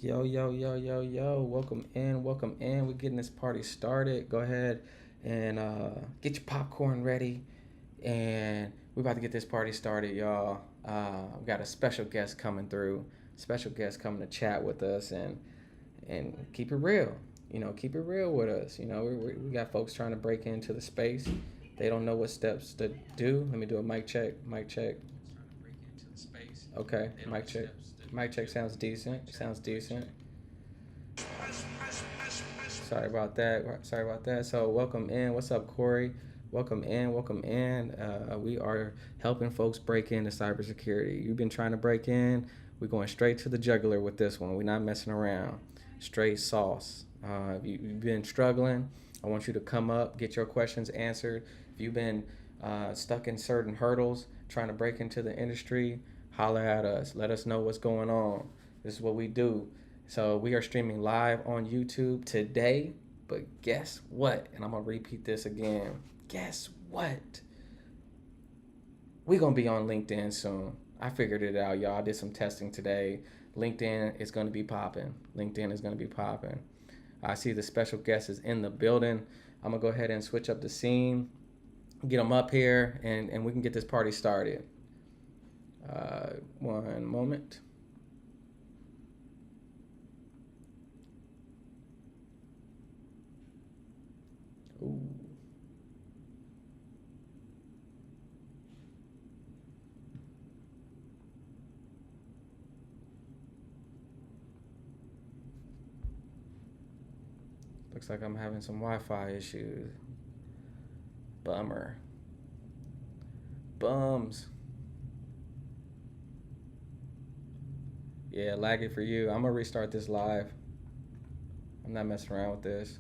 Yo, yo, yo, yo, yo. Welcome in, welcome in. We're getting this party started. Go ahead and get your popcorn ready. And we're about to get this party started, y'all. We got a special guest coming through, special guest coming to chat with us and keep it real. Keep it real with us. We got folks trying to break into the space. They don't know what steps to do. Let me do a mic check, mic check. Okay, mic check. Mic check sounds decent. Sounds decent. Sorry about that. Sorry about that. So, welcome in. What's up, Corey? Welcome in. Welcome in. We are helping folks break into cybersecurity. You've been trying to break in. We're going straight to the jugular with this one. We're not messing around. Straight sauce. If you've been struggling, I want you to come up, get your questions answered. If you've been stuck in certain hurdles, trying to break into the industry, holler at us. Let us know what's going on. This is what we do. So we are streaming live on YouTube today, but guess what? And I'm gonna repeat this again. Guess what? We're gonna be on LinkedIn soon. I figured it out, y'all. I did some testing today. LinkedIn is gonna be popping. LinkedIn is gonna be popping. I see the special guest is in the building. I'm gonna go ahead and switch up the scene, get them up here, and we can get this party started. One moment. Ooh. Looks like I'm having some Wi-Fi issues. Bummer. Bums. Yeah, laggy for you. I'm gonna restart this live. I'm not messing around with this.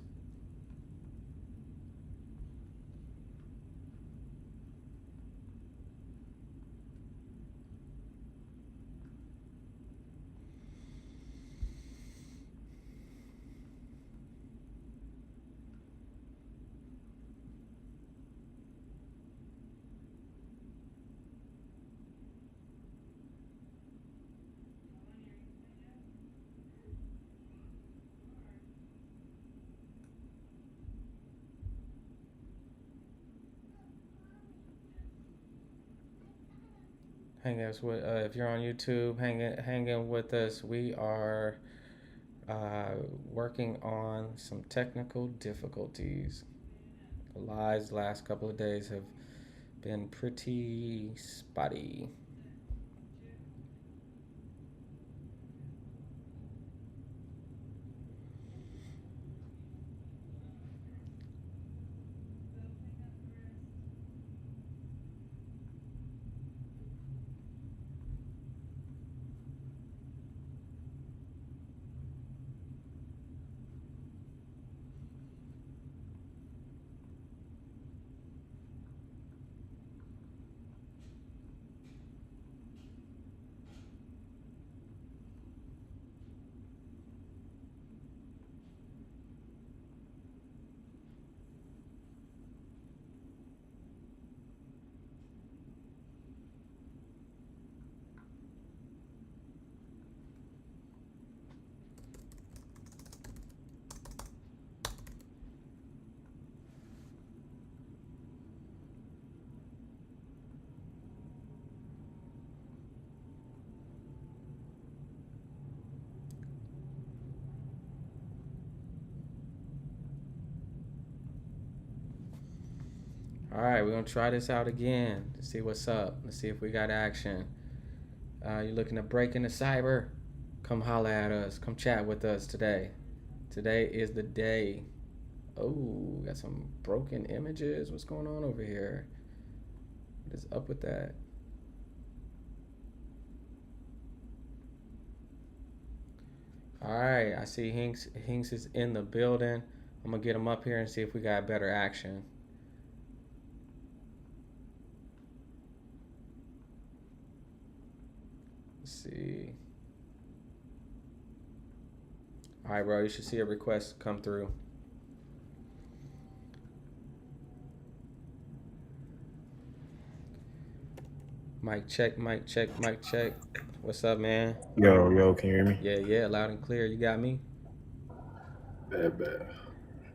Hang us with if you're on YouTube, hanging with us. We are working on some technical difficulties. The last couple of days have been pretty spotty. All right, we're gonna try this out again to see what's up. Let's see if we got action. You're looking to break into cyber? Come holla at us. Come chat with us today. Today is the day. Oh, got some broken images. What's going on over here? What is up with that? All right, I see Hinks. Hinks is in the building. I'm gonna get him up here and see if we got better action. Let's see. All right, bro. You should see a request come through. Mic check. Mic check. Mic check. What's up, man? Yo, can you hear me? Yeah, yeah, loud and clear. You got me? Bad.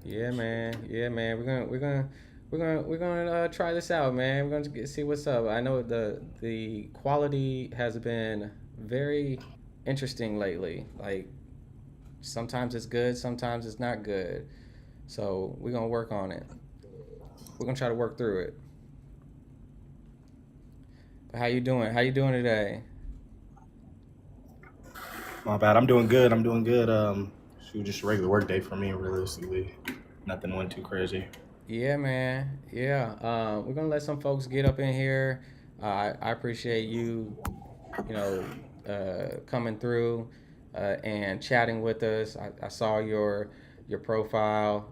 Yeah, man. Yeah, man. We're gonna try this out, man. We're gonna see what's up. I know the quality has been very interesting lately. Like sometimes it's good, sometimes it's not good. So we're gonna work on it. We're gonna try to work through it. But how you doing? How you doing today? My bad. I'm doing good. Shoot, just a regular work day for me, realistically. Nothing went too crazy. Yeah, man. Yeah. We're gonna let some folks get up in here. I appreciate you, coming through and chatting with us. I saw your profile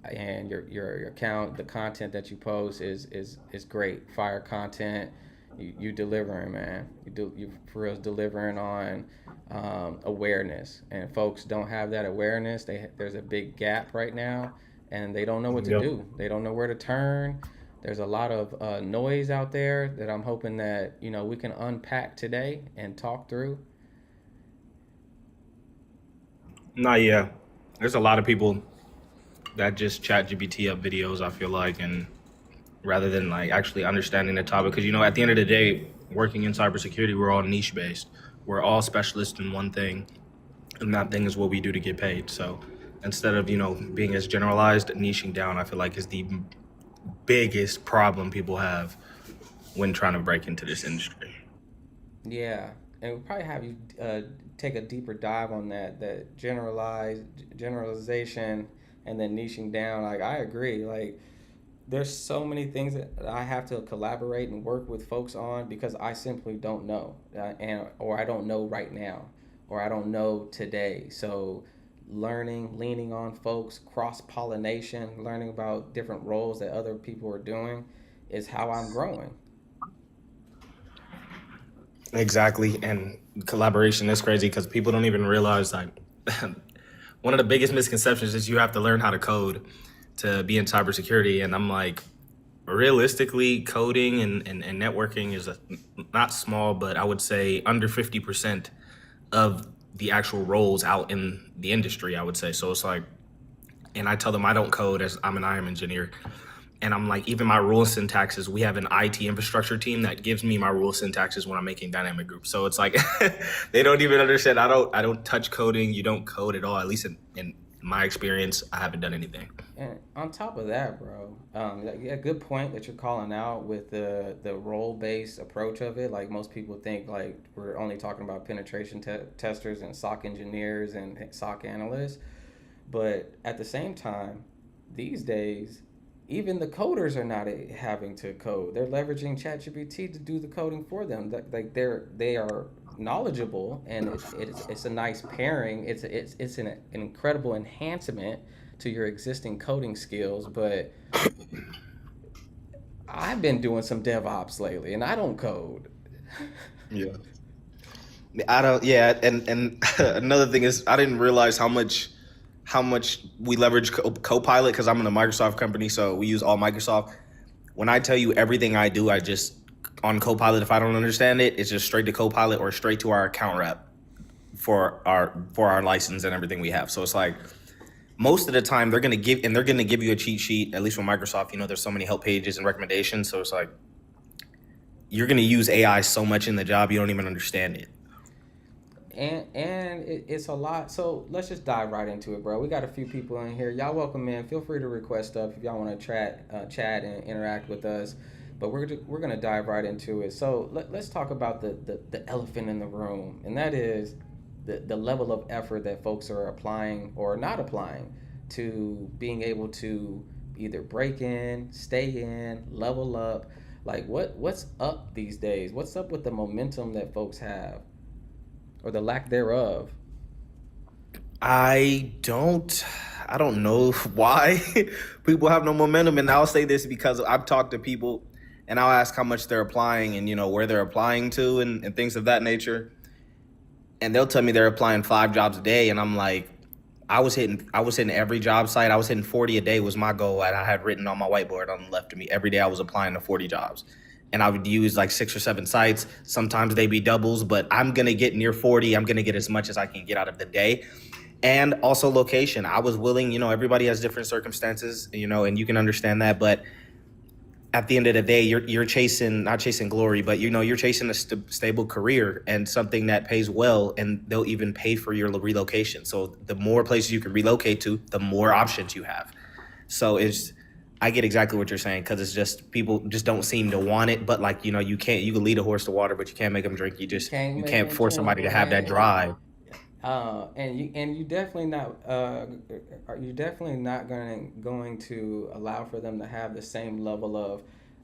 and your account. The content that you post is great. Fire content. You delivering, man. You for real delivering on awareness, and folks don't have that awareness. There's a big gap right now, and they don't know what to Yep. do. They don't know where to turn. There's a lot of noise out there that I'm hoping that we can unpack today and talk through. Nah, yeah. There's a lot of people that just chat GBT up videos, I feel like, and rather than like actually understanding the topic. Because, at the end of the day, working in cybersecurity, we're all niche based. We're all specialists in one thing, and that thing is what we do to get paid. So instead of, being as generalized, niching down, I feel like is the biggest problem people have when trying to break into this industry. Yeah, and we'll probably have you take a deeper dive on that generalization and then niching down. Like I agree. Like there's so many things that I have to collaborate and work with folks on because I simply don't know, and or I don't know right now, or I don't know today. So learning, leaning on folks, cross pollination, learning about different roles that other people are doing is how I'm growing. Exactly. And collaboration is crazy because people don't even realize like one of the biggest misconceptions is you have to learn how to code to be in cybersecurity. And I'm like, realistically, coding and networking is not small, but I would say under 50% of the actual roles out in the industry, I would say. So it's like, and I tell them I don't code as I'm an IM engineer. And I'm like, even my rule syntaxes, we have an IT infrastructure team that gives me my rule syntaxes when I'm making dynamic groups. So it's like they don't even understand. I don't touch coding. You don't code at all. At least in my experience, I haven't done anything. And on top of that, bro, yeah, good point that you're calling out with the role based approach of it. Like most people think, like we're only talking about penetration testers and SOC engineers and SOC analysts, but at the same time, these days, even the coders are not having to code. They're leveraging ChatGPT to do the coding for them. Like they are knowledgeable, and it's a nice pairing. It's an incredible enhancement to your existing coding skills. But I've been doing some DevOps lately, and I don't code. Yeah. I don't. Yeah, and another thing is I didn't realize how much we leverage Copilot because I'm in a Microsoft company, so we use all Microsoft. When I tell you everything I do, I just on Copilot. If I don't understand it, it's just straight to Copilot or straight to our account rep for our license and everything we have. So it's like most of the time they're gonna give you a cheat sheet. At least with Microsoft, there's so many help pages and recommendations. So it's like you're gonna use AI so much in the job you don't even understand it. And it's a lot. So let's just dive right into it, bro. We got a few people in here. Y'all welcome in. Feel free to request stuff if y'all want to chat and interact with us. But we're gonna dive right into it. So let's talk about the elephant in the room, and that is the level of effort that folks are applying or not applying to being able to either break in, stay in, level up. Like what's up these days? What's up with the momentum that folks have or the lack thereof? I don't I don't know why people have no momentum, and I'll say this because I've talked to people and I'll ask how much they're applying and where they're applying to and things of that nature, and they'll tell me they're applying 5 jobs a day, and I'm like, I was hitting every job site. I was hitting 40 a day was my goal, and I had written on my whiteboard on the left of me every day I was applying to 40 jobs, and I would use like 6 or 7 sites. Sometimes they be doubles, but I'm gonna get near 40. I'm gonna get as much as I can get out of the day. And also location. I was willing, everybody has different circumstances, and you can understand that. But at the end of the day, you're chasing, not chasing glory, but you're chasing a stable career and something that pays well, and they'll even pay for your relocation. So the more places you can relocate to, the more options you have. So I get exactly what you're saying, because it's just people just don't seem to want it. But like, you can lead a horse to water, but you can't make them drink. Can't You make can't them force drink, somebody to have that man. drive. And you definitely not you're definitely not going to allow for them to have the same level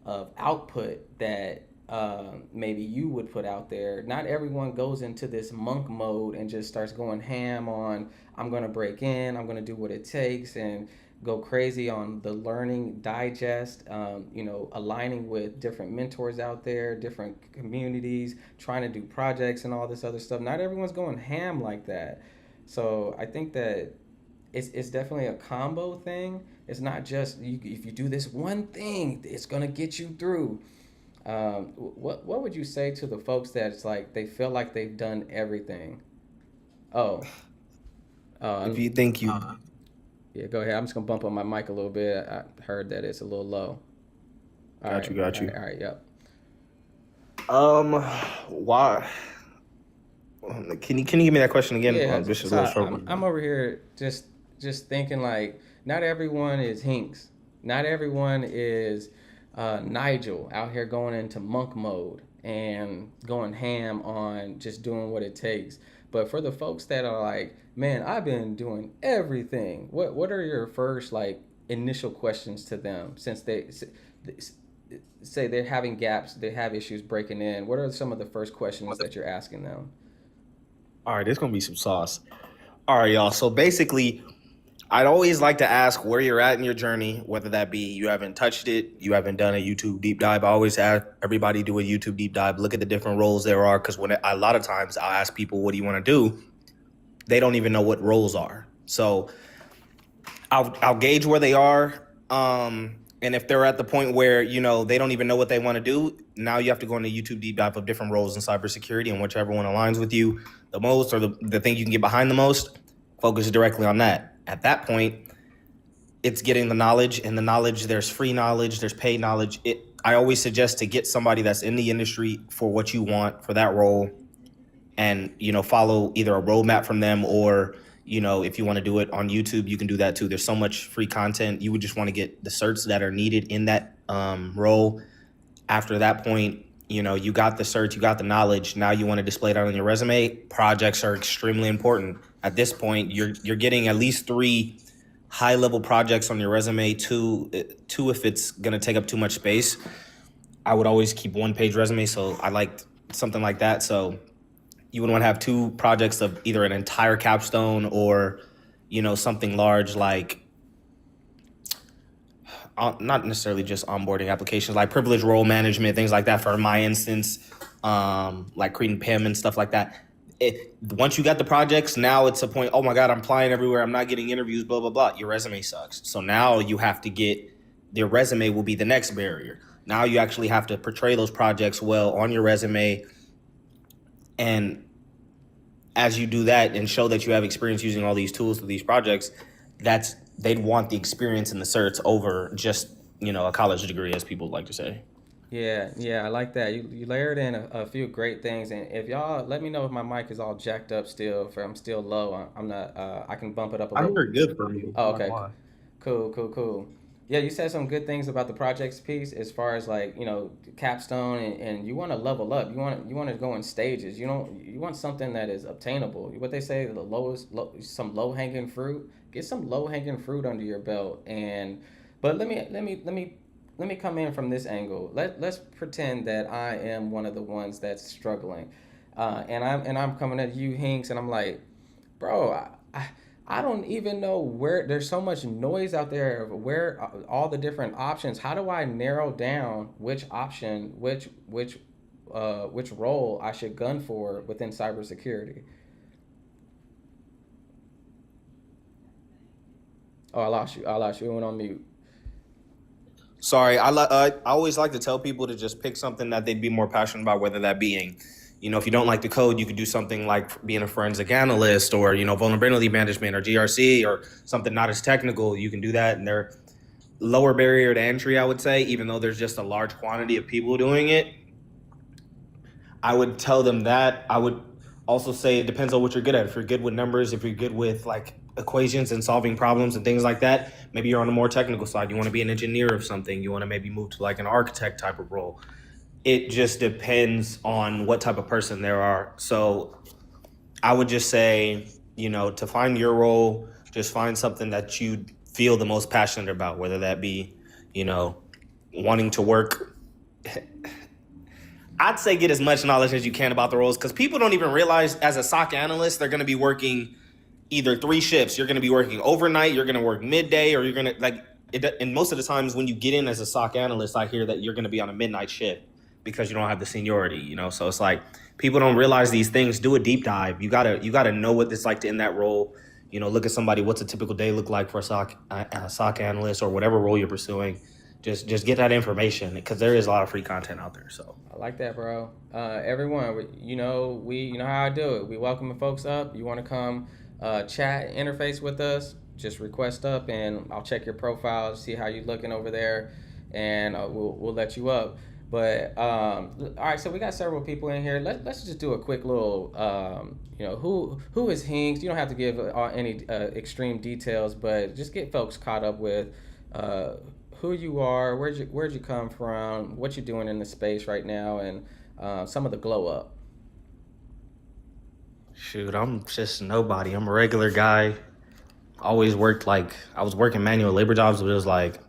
of output that maybe you would put out there. Not everyone goes into this monk mode and just starts going ham on, I'm going to break in, I'm going to do what it takes, and go crazy on the learning digest, aligning with different mentors out there, different communities, trying to do projects and all this other stuff. Not everyone's going ham like that. So I think that it's definitely a combo thing. It's not just if you do this one thing, it's gonna get you through. What would you say to the folks that it's like they feel like they've done everything? Oh, If uh, you think you yeah, go ahead. I'm just gonna bump on my mic a little bit. I heard that it's a little low. All got right, you, got all you. right, all right. Yep. Why? Can you give me that question again? Yeah. This is a So little short. I'm over here just thinking like not everyone is Hinks. Not everyone is Nigel out here going into monk mode and going ham on just doing what it takes. But for the folks that are like, man, I've been doing everything. What are your first like initial questions to them since they say they're having gaps, they have issues breaking in? What are some of the first questions that you're asking them? All right, there's gonna be some sauce. All right, y'all. So basically, I'd always like to ask where you're at in your journey, whether that be you haven't touched it, you haven't done a YouTube deep dive. I always have everybody do a YouTube deep dive, look at the different roles there are, because when a lot of times I'll ask people, what do you want to do? They don't even know what roles are. So I'll gauge where they are. And if they're at the point where, they don't even know what they want to do, now you have to go into YouTube deep dive of different roles in cybersecurity, and whichever one aligns with you the most, or the thing you can get behind the most, focus directly on that. At that point, it's getting the knowledge, and the knowledge, there's free knowledge, there's paid knowledge. I always suggest to get somebody that's in the industry for what you want for that role, and follow either a roadmap from them, or if you want to do it on YouTube, you can do that too. There's so much free content. You would just want to get the certs that are needed in that role. After that point, you got the cert, you got the knowledge. Now you want to display that on your resume. Projects are extremely important. At this point, you're getting at least 3 high level projects on your resume. Two if it's gonna take up too much space. I would always keep 1-page resume, so I liked something like that. So you would want to have 2 projects of either an entire capstone, or something large like not necessarily just onboarding applications, like privilege role management, things like that. For my instance, like creating PIM and stuff like that. Once you got the projects, now it's a point, oh my God, I'm applying everywhere, I'm not getting interviews, blah, blah, blah. Your resume sucks. So now you have to your resume will be the next barrier. Now you actually have to portray those projects well on your resume. And as you do that and show that you have experience using all these tools for these projects, they'd want the experience in the certs over just, a college degree, as people like to say. Yeah, I like that. You layered in a few great things, and if y'all let me know if my mic is all jacked up still, if I'm still low. I'm not. I can bump it up a I little. heard good for me. Oh, I'm not okay. gonna lie. Cool. Yeah, you said some good things about the projects piece as far as like, capstone, and you want to level up. You want to go in stages. You want something that is obtainable. What they say, some low hanging fruit. Get some low hanging fruit under your belt. But let me come in from this angle. Let's pretend that I am one of the ones that's struggling. And I'm coming at you, Hinks, and I'm like, bro, I don't even know where. There's so much noise out there of where all the different options. How do I narrow down which option, which role I should gun for within cybersecurity? Oh, I lost you. It went on mute. Sorry, I always like to tell people to just pick something that they'd be more passionate about, whether that being, if you don't like the code, you could do something like being a forensic analyst or, vulnerability management or GRC or something not as technical. You can do that, and they're lower barrier to entry, I would say, even though there's just a large quantity of people doing it. I would tell them that. I would also say it depends on what you're good at. If you're good with numbers, if you're good with like equations and solving problems and things like that, maybe you're on a more technical side. You want to be an engineer of something. You want to maybe move to like an architect type of role. It just depends on what type of person there are. So I would just say, to find your role, just find something that you feel the most passionate about, whether that be, wanting to work. I'd say get as much knowledge as you can about the roles, because people don't even realize as a SOC analyst, they're going to be working either 3 shifts. You're going to be working overnight, you're going to work midday, or you're going to like it. And most of the times when you get in as a SOC analyst, I hear that you're going to be on a midnight shift because you don't have the seniority, So it's like people don't realize these things. Do a deep dive. You gotta know what it's like to in that role. Look at somebody. What's a typical day look like for a SOC analyst or whatever role you're pursuing. Just get that information, because there is a lot of free content out there. So I like that, bro. Everyone, you know how I do it. We welcome folks up. You want to come chat, interface with us, just request up, and I'll check your profile, see how you're looking over there, and we'll let you up. But all right, so we got several people in here. Let's just do a quick little, who is Hinks? You don't have to give any extreme details, but just get folks caught up with who you are, where'd you come from, what you're doing in the space right now, and some of the glow up. Shoot, I'm just nobody. I'm a regular guy. Always worked I was working manual labor jobs, but it was like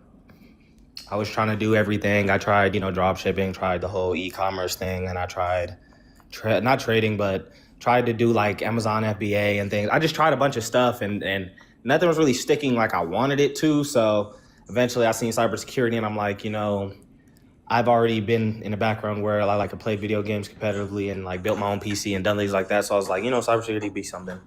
I was trying to do everything. I tried, drop shipping, tried the whole e-commerce thing, and I tried not trading, but tried to do like Amazon FBA and things. I just tried a bunch of stuff, and nothing was really sticking like I wanted it to. So eventually I seen cybersecurity, and I'm like, I've already been in a background where I like to play video games competitively and like built my own PC and done things like that. So I was like, cybersecurity be something.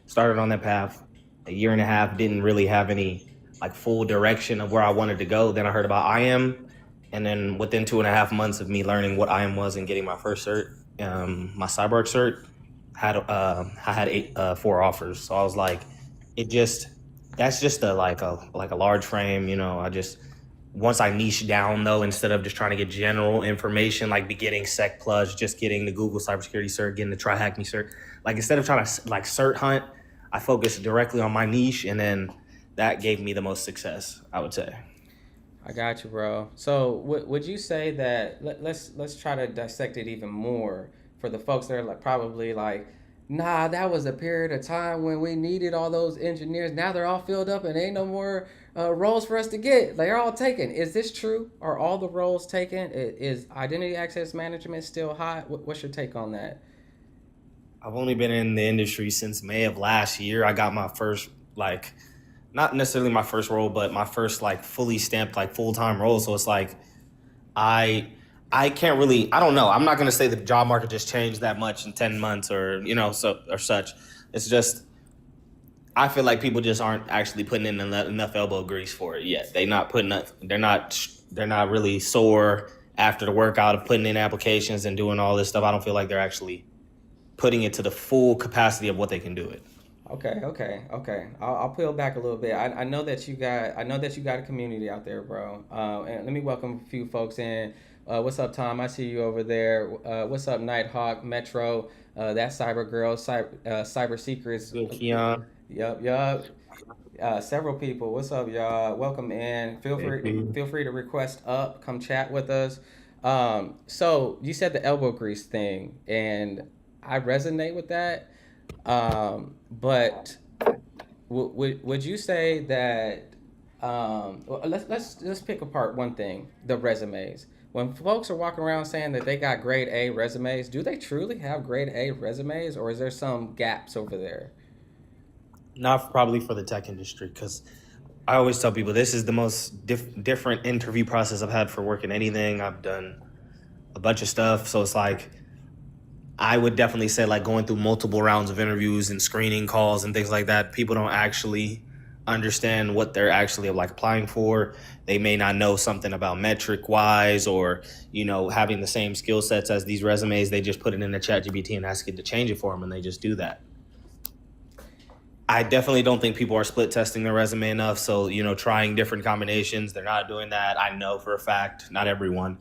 Started on that path. A year and a half, didn't really have any like full direction of where I wanted to go. Then I heard about IAM, and then within 2.5 months of me learning what IAM was and getting my first cert, my CyberArk cert, I had 4 offers. So I was like, that's just a large frame, once I niche down though, instead of just trying to get general information, like be getting Sec Plus, just getting the Google cybersecurity cert, getting the Try Hack Me cert, like instead of trying to like cert hunt, I focused directly on my niche, and then that gave me the most success, I would say. I got you, bro. So would you say that let's try to dissect it even more for the folks that are probably like, nah, that was a period of time when we needed all those engineers. Now they're all filled up and ain't no more roles for us to get. They're all taken. Is this true? Are all the roles taken? Is identity access management still hot? What's your take on that? I've only been in the industry since May of last year. I got my first not necessarily my first role, but my first fully stamped full-time role. So it's like I can't really, I don't know. I'm not going to say the job market just changed that much in 10 months or such. It's just I feel like people just aren't actually putting in enough elbow grease for it yet. They're not really sore after the workout of putting in applications and doing all this stuff. I don't feel like they're actually putting it to the full capacity of what they can do it. Okay. I'll peel back a little bit. I know that you got a community out there, bro. And let me welcome a few folks in. What's up, Tom? I see you over there. What's up, Nighthawk, Metro? That Cyber Girl, Cyber Secrets. Keon. Yup. Several people. What's up, y'all? Welcome in. Feel free to request up. Come chat with us. So you said the elbow grease thing, and I resonate with that. But would you say that well, let's pick apart one thing, the resumes. When folks are walking around saying that they got grade A resumes, do they truly have grade A resumes, or is there some gaps over there? Not probably for the tech industry, because I always tell people this is the most different interview process I've had for working anything. I've done a bunch of stuff, so it's like I would definitely say going through multiple rounds of interviews and screening calls and things like that. People don't actually understand what they're actually like applying for. They may not know something about metric wise, or having the same skill sets as these resumes. They just put it in the chat GPT and ask it to change it for them, and they just do that. I definitely don't think people are split testing their resume enough. So, trying different combinations, they're not doing that. I know for a fact, not everyone.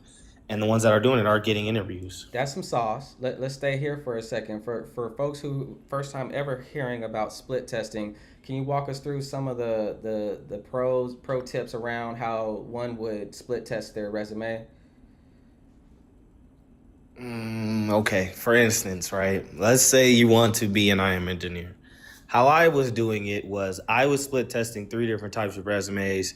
And the ones that are doing it are getting interviews. That's some sauce. Let's stay here for a second. For folks who first time ever hearing about split testing, can you walk us through some of the pro tips around how one would split test their resume? Okay, for instance, right? Let's say you want to be an IM engineer. How I was doing it was I was split testing 3 different types of resumes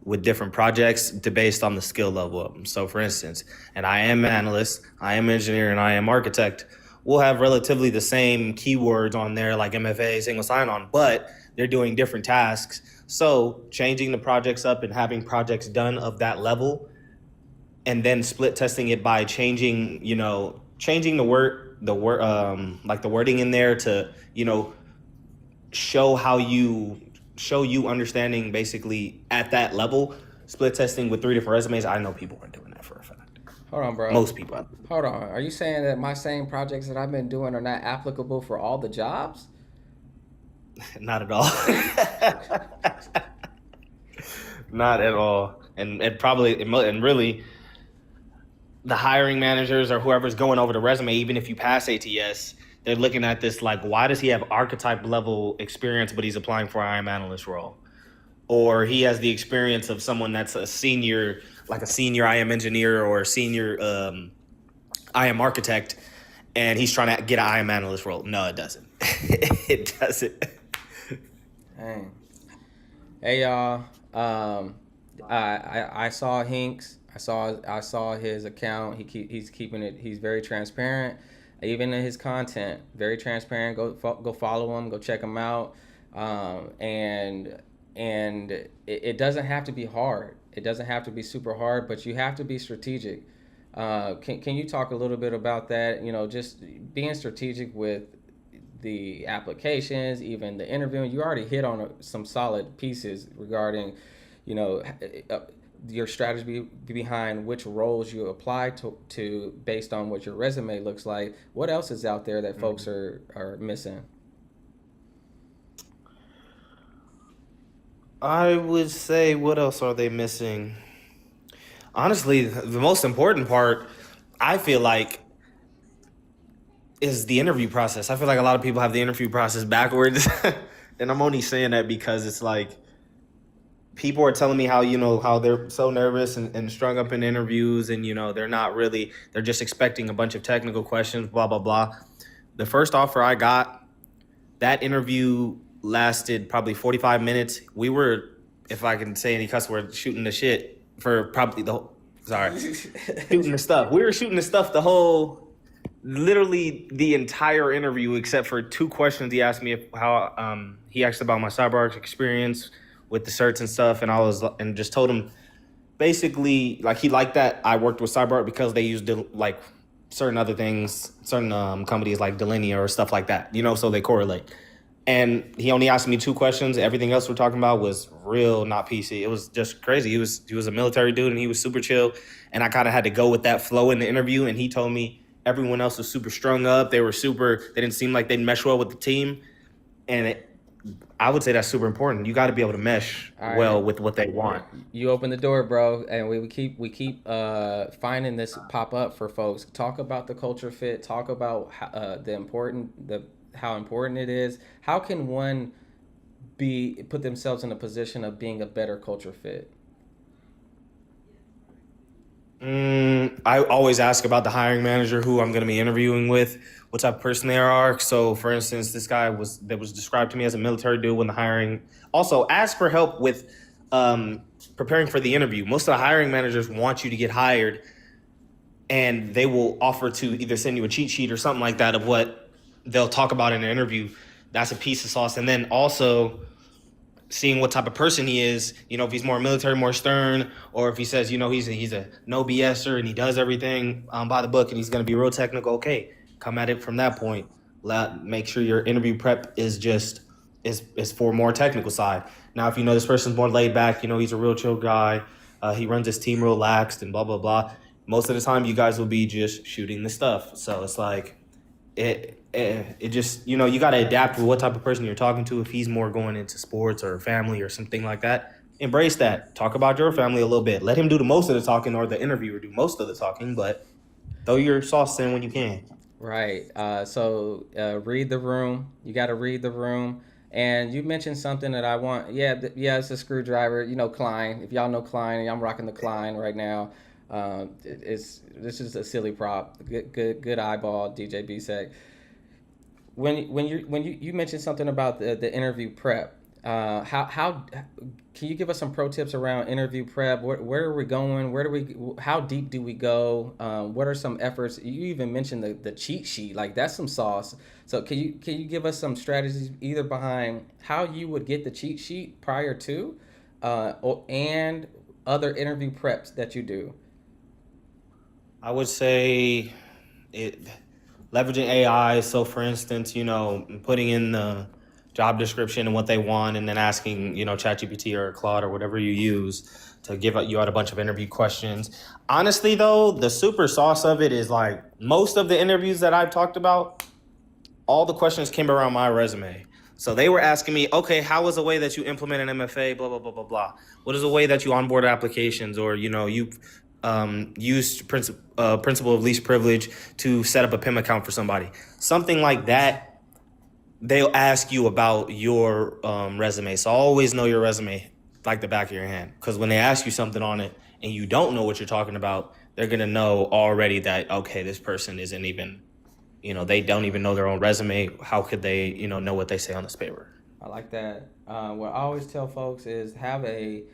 with different projects based on the skill level of them. So for instance, an IM analyst, IM engineer, and IM architect will have relatively the same keywords on there like MFA, single sign-on, but they're doing different tasks. So changing the projects up and having projects done of that level, and then split testing it by changing the wording in there to, show you understanding basically at that level. Split testing with 3 different resumes. I know people are doing that for a fact. Hold on, bro. Most people. Hold on. Are you saying that my same projects that I've been doing are not applicable for all the jobs? Not at all. Not at all. And really, the hiring managers or whoever's going over the resume, even if you pass ATS, they're looking at this like, why does he have archetype level experience, but he's applying for an IM analyst role? Or he has the experience of someone that's a senior IM engineer or a senior IM architect, and he's trying to get an IM analyst role. No, it doesn't. It doesn't. Dang. Hey y'all. I saw Hinks. I saw his account. He's keeping it. He's very transparent. Even in his content, very transparent. Go follow him. Go check him out. And it doesn't have to be hard. It doesn't have to be super hard, but you have to be strategic. Can you talk a little bit about that? Just being strategic with the applications, even the interviewing. You already hit on some solid pieces regarding, your strategy behind which roles you apply to based on what your resume looks like. What else is out there that folks are missing? I would say, what else are they missing? Honestly, the most important part, I feel like, is the interview process. I feel like a lot of people have the interview process backwards. And I'm only saying that because it's like, people are telling me how they're so nervous and strung up in interviews, and they're just expecting a bunch of technical questions, blah blah blah. The first offer I got, that interview lasted probably 45 minutes. We were, if I can say any cuss word, shooting the shit for probably shooting the stuff. We were shooting the stuff literally the entire interview, except for 2 questions. He asked me he asked about my CyberArk experience with the certs and stuff, and just told him basically like he liked that I worked with CyberArk because they used like certain other things, certain companies like Delinea or stuff like that, so they correlate. And he only asked me 2 questions. Everything else we're talking about was real, not PC. It was just crazy. He was a military dude, and he was super chill. And I kind of had to go with that flow in the interview. And he told me everyone else was super strung up. They didn't seem like they'd mesh well with the team. And I would say that's super important. You got to be able to mesh well with what they want. You open the door, bro, and we keep finding this pop up for folks. Talk about the culture fit. Talk about how important it is. How can one put themselves in a position of being a better culture fit? I always ask about the hiring manager who I'm going to be interviewing with, what type of person they are. So, for instance, this guy was described to me as a military dude when the hiring. Also, ask for help with preparing for the interview. Most of the hiring managers want you to get hired, and they will offer to either send you a cheat sheet or something like that of what they'll talk about in an interview. That's a piece of sauce. And then also seeing what type of person he is, if he's more military, more stern, or if he says, he's a no BSer and he does everything by the book and he's going to be real technical. Okay, come at it from that point. Make sure your interview prep is just is for more technical side. Now, if you know this person's more laid back, you know he's a real chill guy. He runs his team relaxed and blah blah blah. Most of the time, you guys will be just shooting the stuff. So it's like it just, you know, you got to adapt with what type of person you're talking to. If he's more going into sports or family or something like that, embrace that. Talk about your family a little bit. Let him do the most of the talking, or the interviewer do most of the talking, but throw your sauce in when you can. Right. Read the room. You got to read the room. And you mentioned something that I want. Yeah, yeah, it's a screwdriver. You know, Klein. If y'all know Klein, I'm rocking the Klein right now. It's this is a silly prop. Good eyeball, DJ Bsec. When you mentioned something about the interview prep, how can you give us some pro tips around interview prep? Where are we going? Where do we? How deep do we go? What are some efforts? You even mentioned the cheat sheet. Like that's some sauce. So can you give us some strategies either behind how you would get the cheat sheet prior to, and other interview preps that you do? I would say it leveraging AI. So, for instance, you know, putting in the job description and what they want, and then asking, you know, ChatGPT or Claude or whatever you use to give you out a bunch of interview questions. Honestly, though, the super sauce of it is like most of the interviews that I've talked about, all the questions came around my resume. So they were asking me, okay, how is a way that you implement an MFA, blah, blah, blah, blah, blah. What is a way that you onboard applications, or, you know, you used principle of least privilege to set up a PIM account for somebody. Something like that, they'll ask you about your resume. So always know your resume like the back of your hand. Because when they ask you something on it and you don't know what you're talking about, they're going to know already that, okay, this person isn't even, you know, they don't even know their own resume. How could they, you know what they say on this paper? I like that. What I always tell folks is have the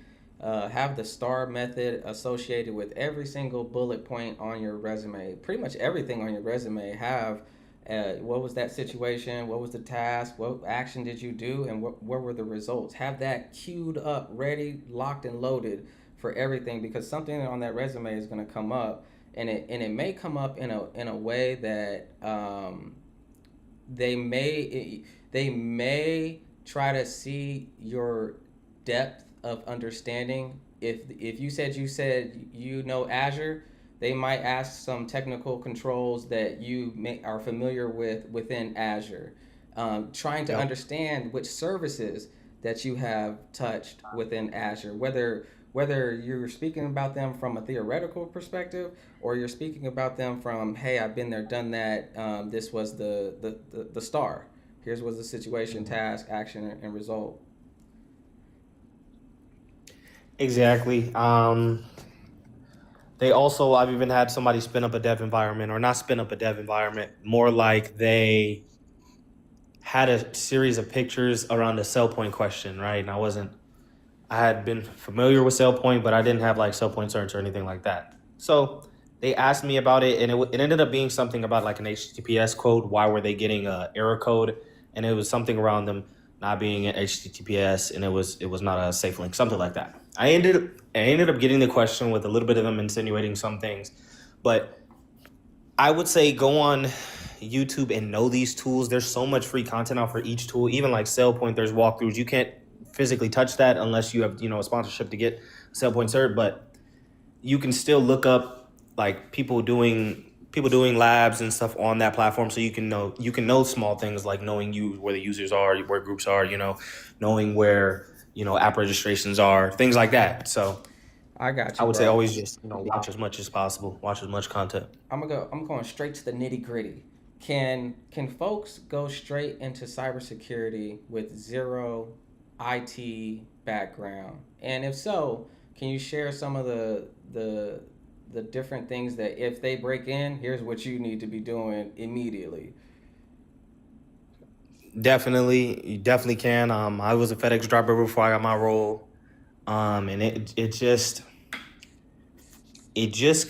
STAR method associated with every single bullet point on your resume. Pretty much everything on your resume have what was that situation, what was the task, what action did you do, and what were the results. Have that queued up, ready, locked, and loaded for everything, because something on that resume is going to come up, and it may come up in a way that they may try to see your depth of understanding. If you said you know Azure, they might ask some technical controls that are familiar with within Azure. Trying to Yep. understand which services that you have touched within Azure, whether you're speaking about them from a theoretical perspective, or you're speaking about them from, hey, I've been there, done that. This was the star. Here's was the situation, task, action, and result. Exactly. They also, I've even had somebody spin up a dev environment, or not spin up a dev environment, more like they had a series of pictures around a sell point question, right? And I had been familiar with sell point, but I didn't have like sell point search or anything like that. So they asked me about it, and it ended up being something about like an HTTPS code. Why were they getting a error code? And it was something around them not being an HTTPS, and it was not a safe link, something like that. I ended up getting the question with a little bit of them insinuating some things, but I would say go on YouTube and know these tools. There's so much free content out for each tool. Even like SailPoint, there's walkthroughs. You can't physically touch that unless you have, you know, a sponsorship to get SailPoint cert, but you can still look up like people doing labs and stuff on that platform, so you can know small things like knowing where the users are, where groups are, you know, knowing where, you know, app registrations are, things like that. So I got I you, would say bro. always just, you know, watch as much as possible, watch as much content. I'm going straight to the nitty gritty. Can folks go straight into cybersecurity with zero IT background? And if so, can you share some of the different things that if they break in, here's what you need to be doing immediately? Definitely, you definitely can. I was a FedEx driver before I got my role, and it just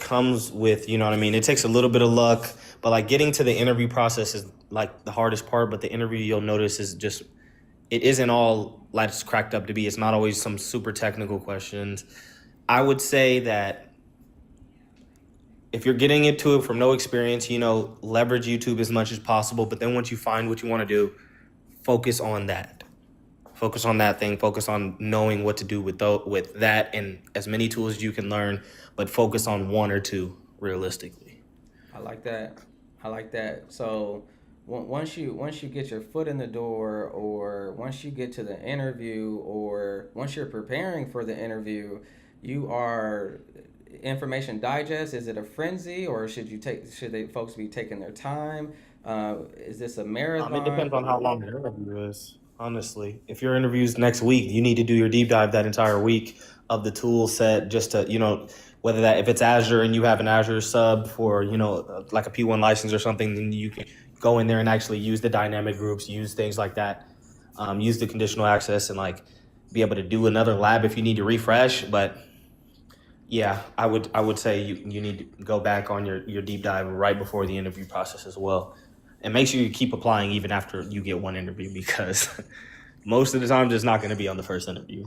comes with, you know what I mean. It takes a little bit of luck, but like getting to the interview process is like the hardest part. But the interview, you'll notice, is just, it isn't all like it's cracked up to be. It's not always some super technical questions. I would say that if you're getting into it from no experience, you know, leverage YouTube as much as possible. But then once you find what you want to do, focus on that. Focus on that thing. Focus on knowing what to do with that and as many tools as you can learn, but focus on one or two realistically. I like that. I like that. So once you get your foot in the door, or once you get to the interview, or once you're preparing for the interview, you are information digest. Is it a frenzy, or should they folks be taking their time? Is this a It depends marathon? on how long your interview is. Honestly, if your interview's next week, you need to do your deep dive that entire week of the tool set, just to whether that if it's Azure and you have an Azure sub for like a P1 license or something, then you can go in there and actually use the dynamic groups, use things like that, use the conditional access, and like be able to do another lab if you need to refresh. But yeah, I would say you need to go back on your deep dive right before the interview process as well. And make sure you keep applying even after you get one interview, because most of the time it's not going to be on the first interview.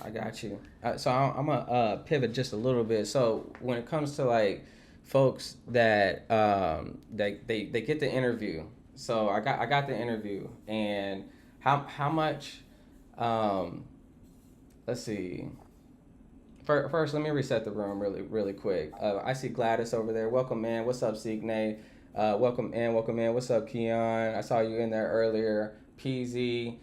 I got you. I'm gonna pivot just a little bit. So when it comes to like folks that they get the interview, so I got the interview, and how much, um, let's see. First, let me reset the room really quick. I see Gladys over there. Welcome, man. What's up, Signe? Welcome in, welcome in. What's up, Keon? I saw you in there earlier. PZ,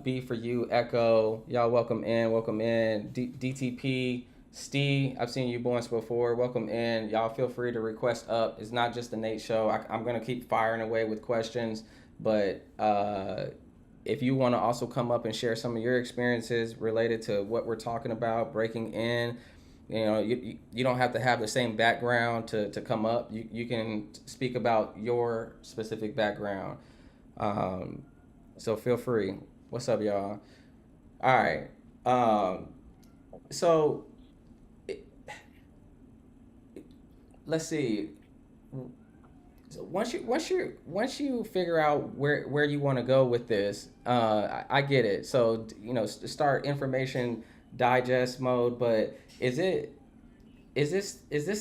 B for you, Echo. Y'all welcome in, welcome in. DTP, Steve, I've seen you once before. Welcome in. Y'all feel free to request up. It's not just the Nate show. I'm going to keep firing away with questions, but if you want to also come up and share some of your experiences related to what we're talking about, breaking in, you don't have to have the same background to come up. You can speak about your specific background. So feel free. What's up, y'all? All right. So let's see. So once you figure out where you want to go with this, I get it. So start information digest mode, but is this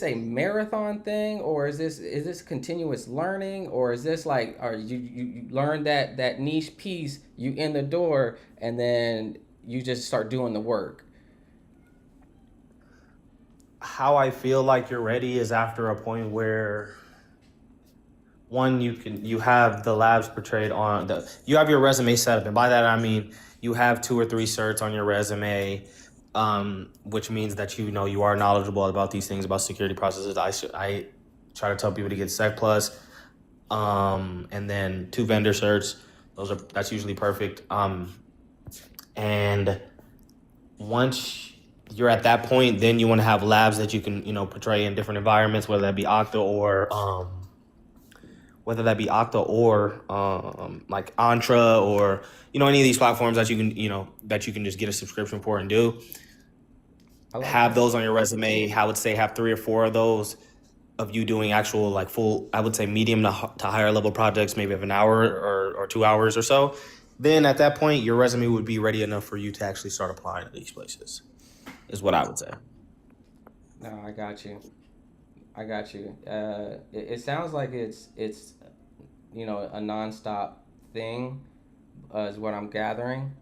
a marathon thing, or is this continuous learning, or is this like, or you learn that niche piece, you in the door, and then you just start doing the work? How I feel like you're ready is after a point where one, you have the labs portrayed on you have your resume set up, and by that I mean you have 2 or 3 certs on your resume, which means that you are knowledgeable about these things, about security processes. I try to tell people to get Sec Plus, and then 2 vendor certs. That's usually perfect. And once you're at that point, then you want to have labs that you can portray in different environments, whether that be Okta or like Entra, or any of these platforms that you can just get a subscription for and do. I like Have that. those on your resume. I would say have 3 or 4 of those of you doing actual like full, I would say medium to higher level projects, maybe of an hour or 2 hours or so. Then at that point, your resume would be ready enough for you to actually start applying to these places, is what I would say. No, I got you. I got you. It sounds like it's a nonstop thing, is what I'm gathering.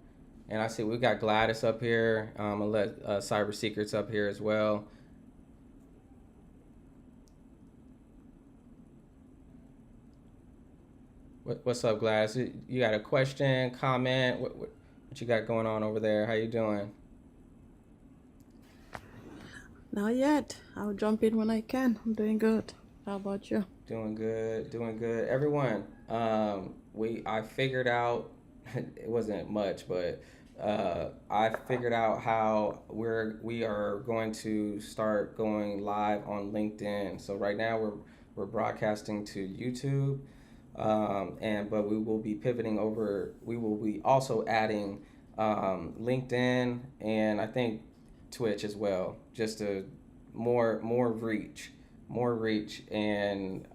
And I see we got Gladys up here. I'll let Cyber Secrets up here as well. What's up, Gladys? You got a question, comment? What you got going on over there? How you doing? Not yet. I'll jump in when I can. I'm doing good. How about you? Doing good, doing good. Everyone, I figured out it wasn't much, but I figured out how we are going to start going live on LinkedIn. So right now we're broadcasting to YouTube, but we will be pivoting over. We will be also adding LinkedIn, and I think Twitch as well, just to more reach, and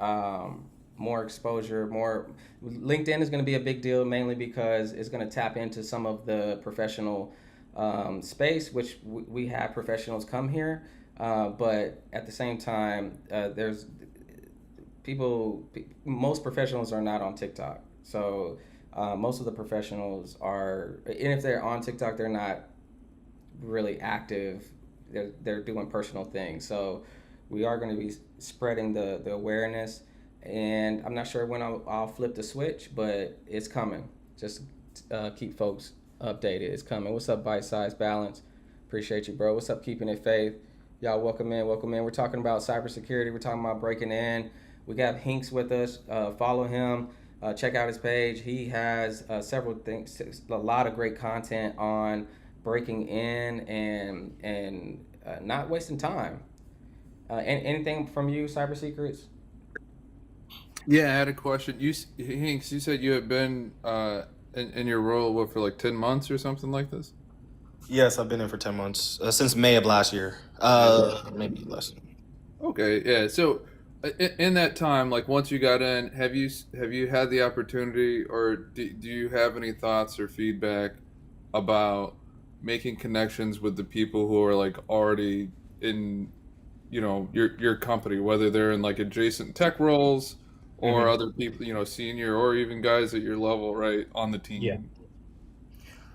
more exposure. More LinkedIn is going to be a big deal, mainly because it's going to tap into some of the professional space, which we have professionals come here, but at the same time, there's people. Most professionals are not on TikTok, so Most of the professionals are, and if they're on TikTok, they're not really active. They're doing personal things. So we are going to be spreading the awareness, and I'm not sure when I'll flip the switch, but it's coming. Just keep folks updated. It's coming. What's up, Bite Size Balance? Appreciate you, bro. What's up, Keeping It Faith? Y'all, welcome in, welcome in. We're talking about cybersecurity. We're talking about breaking in. We got Hinks with us. Follow him. Check out his page. He has several things, a lot of great content on breaking in and not wasting time. Anything from you, Cyber Secrets? Yeah, I had a question. Hinks, you said you had been in your role for like 10 months or something like this? Yes, I've been in for 10 months since May of last year. Maybe less. Okay, yeah. So in that time, like once you got in, have you had the opportunity, or do you have any thoughts or feedback about making connections with the people who are like already in, your company, whether they're in like adjacent tech roles or other people, senior or even guys at your level, right, on the team? Yeah.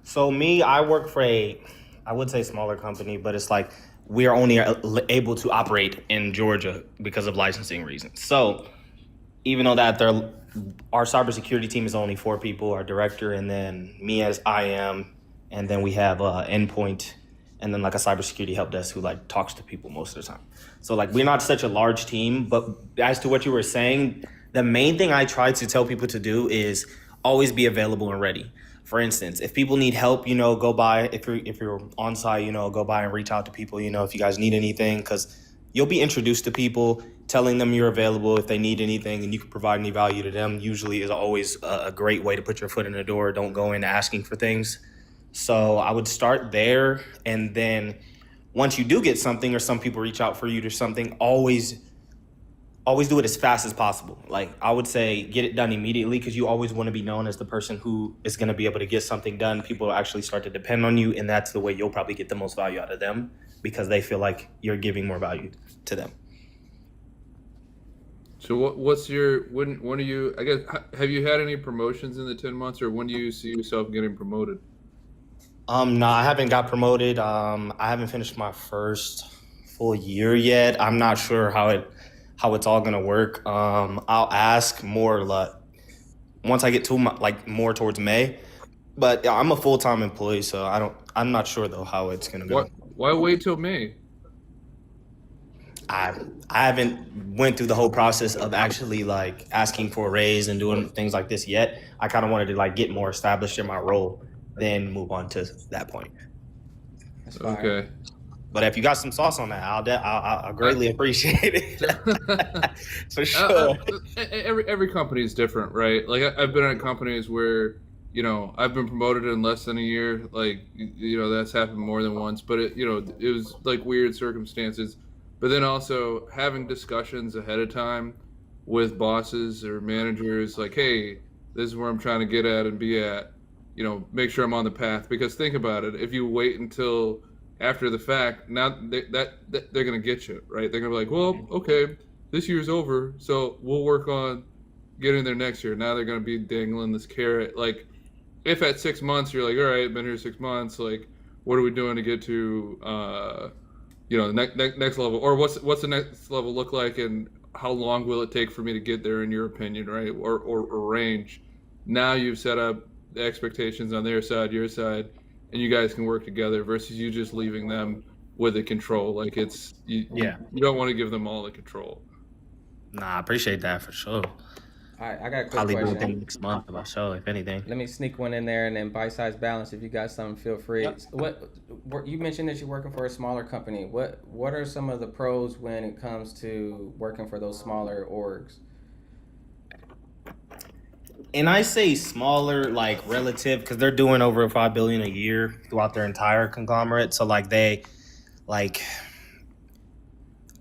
So me, I work for I would say smaller company, but it's like we are only able to operate in Georgia because of licensing reasons. So even though that our cybersecurity team is only 4 people, our director, and then me as I am, and then we have endpoint, and then like a cybersecurity help desk who like talks to people most of the time. So like we're not such a large team, but as to what you were saying, the main thing I try to tell people to do is always be available and ready. For instance, if people need help, go by, if you're on site, go by and reach out to people, if you guys need anything, because you'll be introduced to people. Telling them you're available if they need anything and you can provide any value to them usually is always a great way to put your foot in the door. Don't go in asking for things. So I would start there, and then once you do get something or some people reach out for you to something, always do it as fast as possible. Like I would say get it done immediately, because you always want to be known as the person who is going to be able to get something done. People will actually start to depend on you, and that's the way you'll probably get the most value out of them, because they feel like you're giving more value to them. So what's when are you, I guess, have you had any promotions in the 10 months, or when do you see yourself getting promoted? No, I haven't got promoted. I haven't finished my first full year yet. I'm not sure how it's all gonna work. I'll ask more like once I get to more towards May. But yeah, I'm a full-time employee, so I'm not sure though how it's gonna go. Why wait till May? I haven't went through the whole process of actually like asking for a raise and doing things like this yet. I kind of wanted to like get more established in my role, then move on to that point. That's fine. Okay. But if you got some sauce on that, I'll greatly appreciate it. For sure. Every company is different, right? Like I've been at companies where, I've been promoted in less than a year. Like, that's happened more than once, but it was like weird circumstances. But then also having discussions ahead of time with bosses or managers, like, hey, this is where I'm trying to get at and be at, make sure I'm on the path. Because think about it, if you wait until after the fact, now they're going to get you, right? They're going to be like, well, okay, this year's over, so we'll work on getting there next year. Now they're going to be dangling this carrot. Like, if at 6 months you're like, all right, been here 6 months, like, what are we doing to get to, the next level? Or what's the next level look like, and how long will it take for me to get there, in your opinion, right? Or range. Now you've set up the expectations on their side, your side, and you guys can work together versus you just leaving them with the control. Like you don't want to give them all the control. Nah, I appreciate that for sure. All right, I got a quick Probably question. within next month about show, if anything. Let me sneak one in there, and then Bite Size Balance, if you got something, feel free. What you mentioned that you're working for a smaller company. What are some of the pros when it comes to working for those smaller orgs? And I say smaller, like relative, because they're doing over $5 billion a year throughout their entire conglomerate. So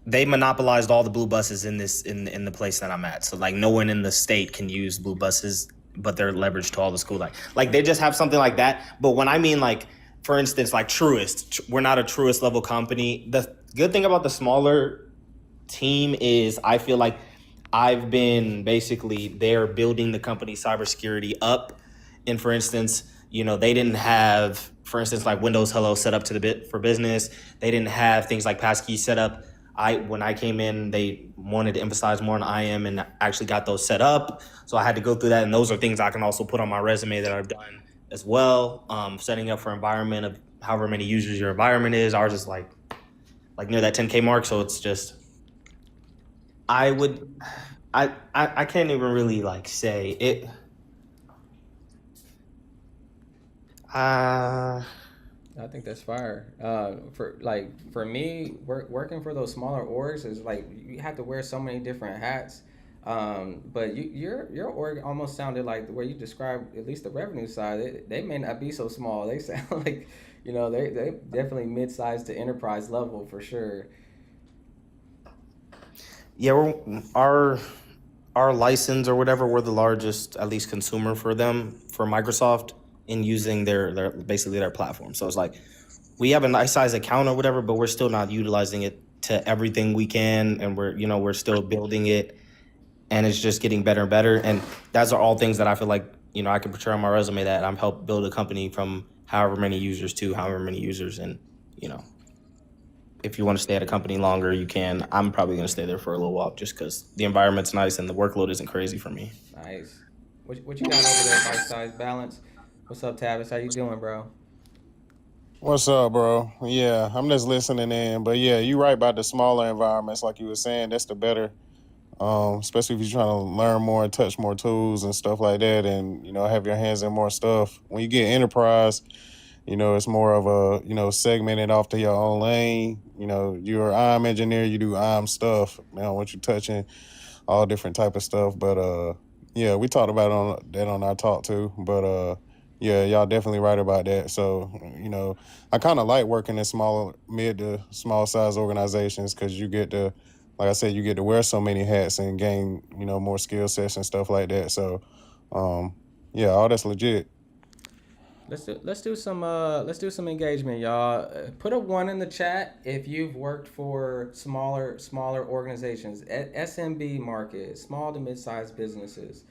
they monopolized all the blue buses in the place that I'm at. So like no one in the state can use blue buses, but they're leveraged to all the school. Like they just have something like that. But when I mean like, for instance, like Truist, we're not a Truist level company. The good thing about the smaller team is I feel like I've been basically there building the company cybersecurity up, And for instance, they didn't have, for instance, like Windows Hello set up to the bit for business. They didn't have things like passkey set up. When I came in, they wanted to emphasize more on IAM and actually got those set up. So I had to go through that, and those are things I can also put on my resume that I've done as well. Setting up for environment of however many users your environment is. Ours is like near that 10K mark, so it's just I would I can't even really like say it. I think that's fire. For me, working for those smaller orgs is like you have to wear so many different hats. But your org almost sounded like the way you described at least the revenue side. They may not be so small. They sound like they definitely mid-sized to enterprise level for sure. Yeah, our license or whatever, we're the largest, at least consumer for them, for Microsoft, in using their basically their platform. So it's like we have a nice size account or whatever, but we're still not utilizing it to everything we can, and we're still building it, and it's just getting better and better. And those are all things that I feel like I can portray on my resume, that I'm helped build a company from however many users to however many users. And if you want to stay at a company longer, you can. I'm probably going to stay there for a little while just because the environment's nice and the workload isn't crazy for me. Nice. What you got over there, Bite Size Balance? What's up, Tavis? How you doing, bro? What's up, bro? Yeah, I'm just listening in. But yeah, you're right about the smaller environments, like you were saying. That's the better, especially if you're trying to learn more, touch more tools and stuff like that, and have your hands in more stuff. When you get enterprise, it's more of a segmented off to your own lane. You're an IAM engineer, you do IAM stuff. What you're touching, all different type of stuff. But yeah, we talked about that on our talk too. But yeah, y'all definitely right about that. So, I kind of like working in mid to small size organizations because you get to, like I said, you get to wear so many hats and gain, more skill sets and stuff like that. So, yeah, all that's legit. Let's do some engagement, y'all. Put a 1 in the chat if you've worked for smaller organizations, SMB market, small to mid-sized businesses.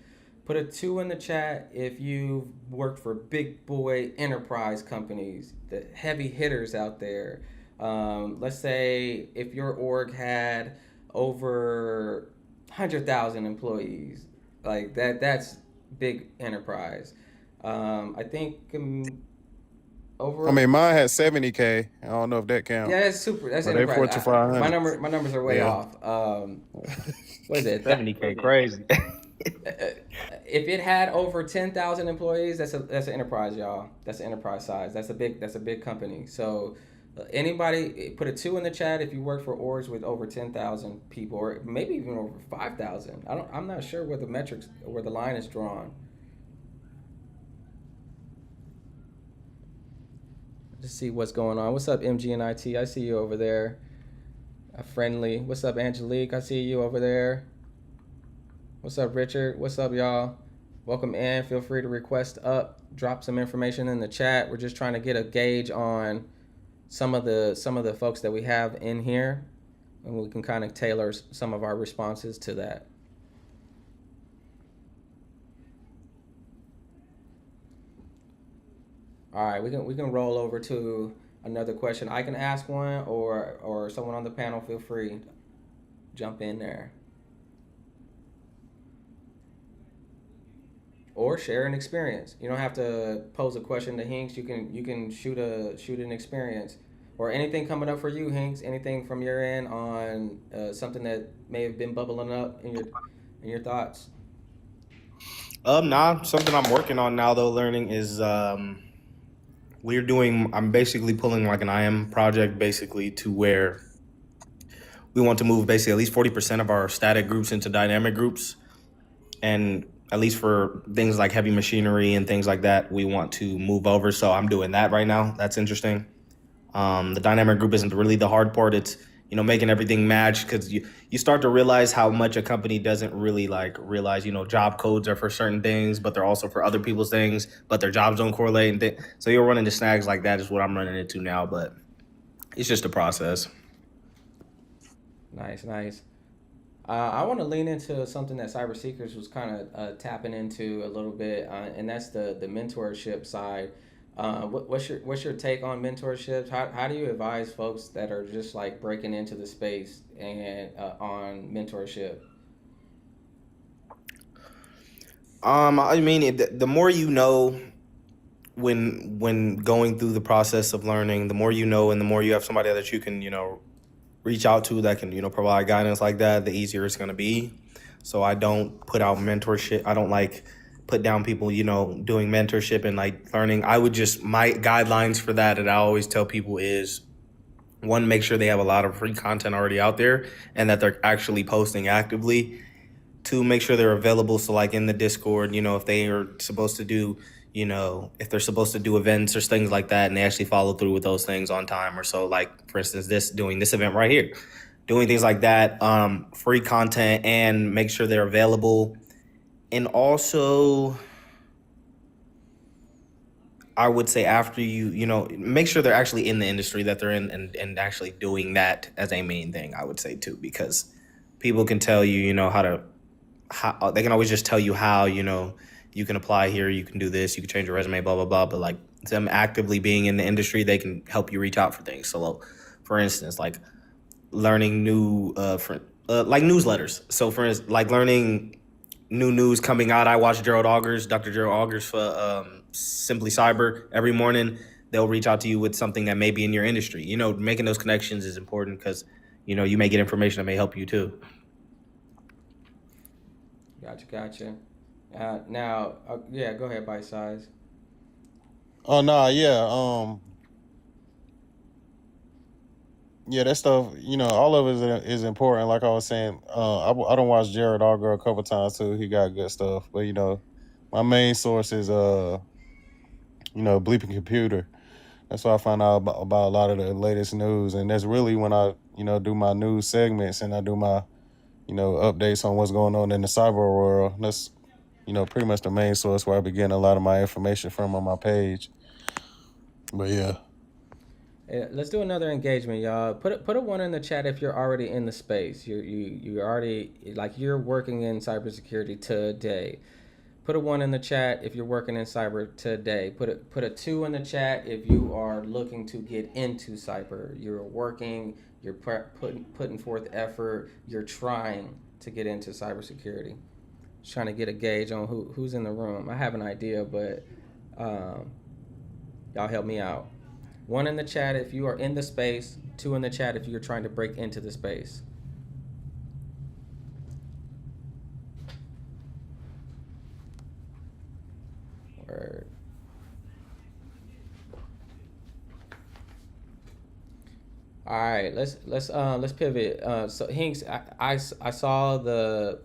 Put a 2 in the chat if you've worked for big boy enterprise companies, the heavy hitters out there. Let's say if your org had over 100,000 employees, like that's big enterprise. I think over. I mean, mine had 70K. I don't know if that counts. Yeah, that's super. That's But they enterprise. Fortune 500. My numbers are way Yeah. off. What is it? 70K, crazy. If it had over 10,000 employees, that's an enterprise, y'all. That's an enterprise size. That's a big company. So anybody put a 2 in the chat if you work for orgs with over 10,000 people, or maybe even over 5,000. I'm not sure where the line is drawn. Let's see what's going on. What's up, MG and IT? I see you over there. Friendly. What's up, Angelique? I see you over there. What's up, Richard? What's up, y'all? Welcome in. Feel free to request up. Drop some information in the chat. We're just trying to get a gauge on some of the folks that we have in here, and we can kind of tailor some of our responses to that. All right, we can roll over to another question. I can ask one, or someone on the panel, feel free, jump in there. Or share an experience. You don't have to pose a question to Hinks. You can shoot an experience, or anything coming up for you, Hinks. Anything from your end on something that may have been bubbling up in your thoughts. Nah, something I'm working on now though, learning is I'm basically pulling like an IAM project basically to where we want to move basically at least 40% of our static groups into dynamic groups. And at least for things like heavy machinery and things like that, we want to move over. So I'm doing that right now. That's interesting. The dynamic group isn't really the hard part. It's, making everything match, because you start to realize how much a company doesn't really realize, job codes are for certain things, but they're also for other people's things, but their jobs don't correlate. And so you'll run into snags like that is what I'm running into now, but it's just a process. Nice. I want to lean into something that Cyber Seekers was kind of tapping into a little bit, and that's the mentorship side. What's your take on mentorships? How do you advise folks that are just like breaking into the space and on mentorship? I mean, the more you know when going through the process of learning, the more you know, and the more you have somebody that you can, reach out to that can, provide guidance like that, the easier it's going to be. So I don't put out mentorship. I don't like put down people, doing mentorship and like learning. I would just, my guidelines for that I always tell people is, one, make sure they have a lot of free content already out there and that they're actually posting actively. Two, make sure they're available. So like in the Discord, if they are supposed to do, if they're supposed to do events or things like that, and they actually follow through with those things on time or so, like for instance, doing this event right here, doing things like that, free content, and make sure they're available. And also, I would say after make sure they're actually in the industry that they're in, and actually doing that as a main thing, I would say too, because people can tell you, how they can always just tell you how, you can apply here, you can do this, you can change your resume, blah, blah, blah. But like them actively being in the industry, they can help you reach out for things. So for instance, like learning new, like newsletters. So for instance, like learning new news coming out. I watch Dr. Gerald Augers for Simply Cyber every morning. They'll reach out to you with something that may be in your industry. Making those connections is important because, you may get information that may help you too. Gotcha. Now, yeah, go ahead, bite size. Oh no, yeah. Yeah, that stuff, all of it is important. Like I was saying, I don't watch Jared Auger a couple times too. He got good stuff, but my main source is Bleeping Computer. That's why I find out about a lot of the latest news, and that's really when I do my news segments and I do my updates on what's going on in the cyber world. That's pretty much the main source where I be getting a lot of my information from on my page. But yeah. Let's do another engagement, y'all. Put a one in the chat if you're already in the space. You already, like, you're working in cybersecurity today. Put a one in the chat if you're working in cyber today. Put a two in the chat if you are looking to get into cyber. You're working. You're putting forth effort. You're trying to get into cybersecurity. Just trying to get a gauge on who's in the room. I have an idea, but y'all help me out. One in the chat if you are in the space. Two in the chat if you're trying to break into the space. Word. All right, let's pivot. So Hinks, I saw the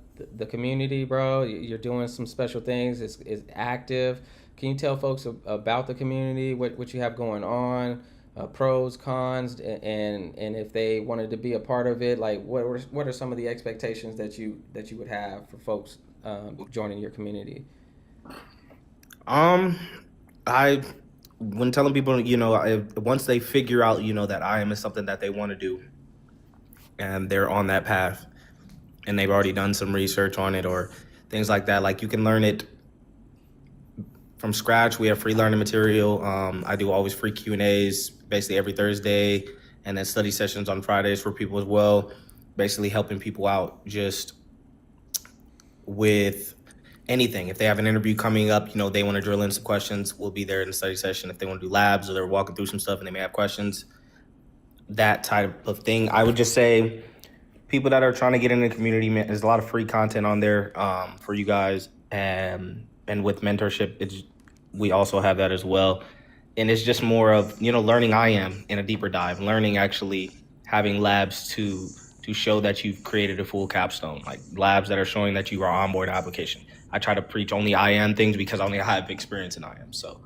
community, bro. You're doing some special things. It's active. Can you tell folks about the community, what you have going on, pros, cons, and if they wanted to be a part of it, like what are some of the expectations that you would have for folks joining your community? I when telling people, once they figure out, that IAM is something that they want to do, and they're on that path, and they've already done some research on it or things like that, like you can learn it from scratch. We have free learning material. I do always free Q&As basically every Thursday, and then study sessions on Fridays for people as well, basically helping people out just with anything. If they have an interview coming up, they want to drill in some questions, we'll be there in the study session. If they want to do labs or they're walking through some stuff and they may have questions, that type of thing. I would just say people that are trying to get in the community, there's a lot of free content on there for you guys, and with mentorship, we also have that as well. And it's just more of, learning IAM in a deeper dive, learning actually having labs to show that you've created a full capstone, like labs that are showing that you are onboard application. I try to preach only IAM things because I only have experience in IAM. So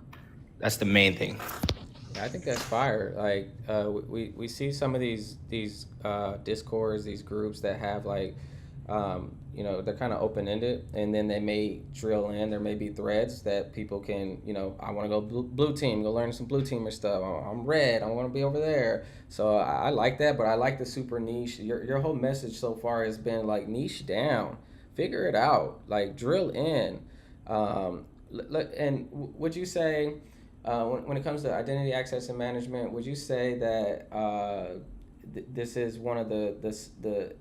that's the main thing. I think that's fire. Like we see some of these discords, these groups that have like You know, they're kind of open ended, and then they may drill in. There may be threads that people can, you know, I want to go blue team, go learn some blue teamer stuff. I'm red. I want to be over there. So I like that, but I like the super niche. Your whole message so far has been like niche down, figure it out, like drill in. And would you say, when it comes to identity access and management, would you say that this is one of the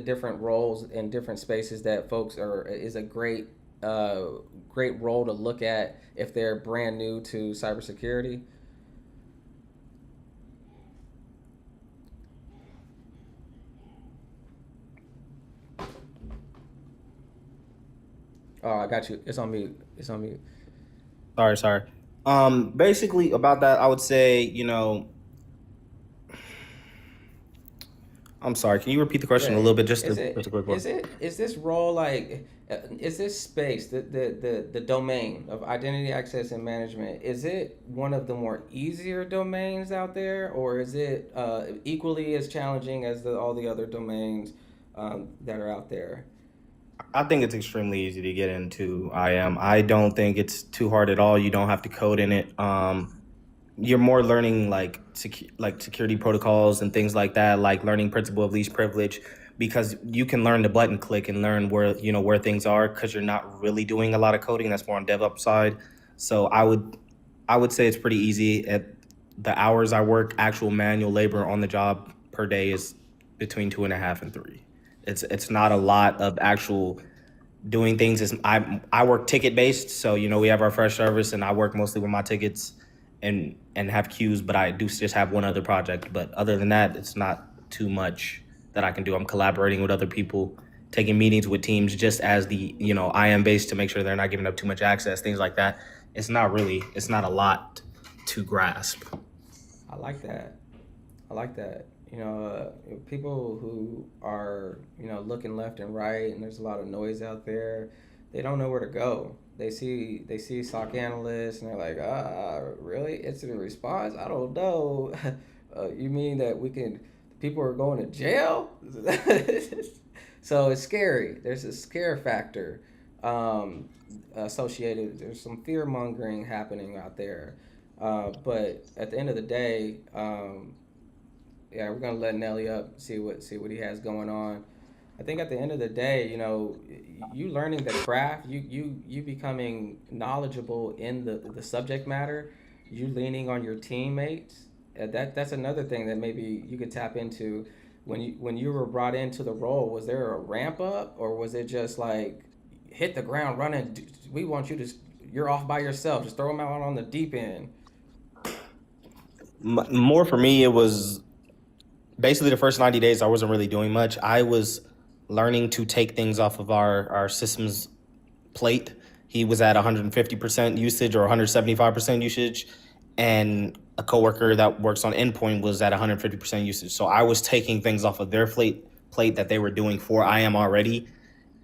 different roles in different spaces that folks are is a great role to look at if they're brand new to cybersecurity? Oh, I got you. It's on mute. It's on mute. Sorry. Basically about that, I would say, I'm sorry. Can you repeat the question a Yeah. little bit? Just Is just a it quick one. is this role like is this space the domain of identity access and management, is it one of the more easier domains out there, or is it equally as challenging as all the other domains that are out there? I think it's extremely easy to get into IM. I don't think it's too hard at all. You don't have to code in it. You're more learning like security protocols and things like that, like learning principle of least privilege, because you can learn the button click and learn where things are because you're not really doing a lot of coding. That's more on DevOps side. So I would say it's pretty easy. At the hours I work, actual manual labor on the job per day is between 2.5 and 3. It's not a lot of actual doing things. Is I work ticket based, so we have our fresh service, and I work mostly with my tickets and have queues. But I do just have one other project. But other than that, it's not too much that I can do. I'm collaborating with other people, taking meetings with teams, just as the IM based to make sure they're not giving up too much access, things like that. It's not a lot to grasp. I like that. I like that. People who are, looking left and right, and there's a lot of noise out there. They don't know where to go. They see SOC analysts, and they're like, really? Incident response? I don't know. You mean that people are going to jail? So it's scary. There's a scare factor associated. There's some fear mongering happening out there. But at the end of the day, yeah, we're gonna let Nelly up, see what he has going on. I think at the end of the day, you learning the craft, you becoming knowledgeable in the subject matter, you leaning on your teammates. That's another thing that maybe you could tap into when you were brought into the role. Was there a ramp up, or was it just like hit the ground running? We want you to. You're off by yourself. Just throw them out on the deep end. More for me, it was basically the first 90 days I wasn't really doing much. I was learning to take things off of our systems plate. He was at 150% usage or 175% usage, and a coworker that works on endpoint was at 150% usage. So I was taking things off of their plate that they were doing for IM already,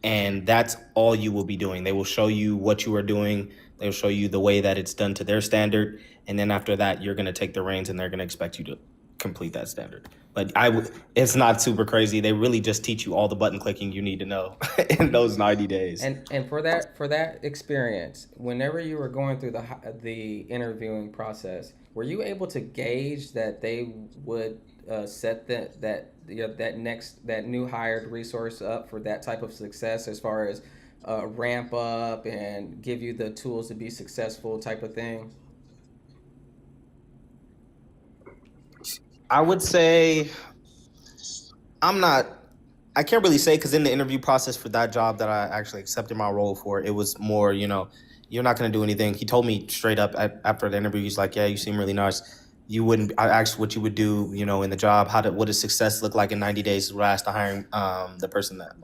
and that's all you will be doing. They will show you what you are doing. They'll show you the way that it's done to their standard, and then after that, you're going to take the reins, and they're going to expect you to complete that standard. But it's not super crazy. They really just teach you all the button clicking you need to know in those 90 days. And for that experience, whenever you were going through the interviewing process, were you able to gauge that they would set that new hired resource up for that type of success, as far as ramp up and give you the tools to be successful type of thing? I would say I'm not. I can't really say because in the interview process for that job that I actually accepted my role for, it was more, you're not going to do anything. He told me straight up after the interview, he's like, yeah, you seem really nice. You wouldn't. I asked what you would do, in the job. What does success look like in 90 days? What I asked the hiring the person that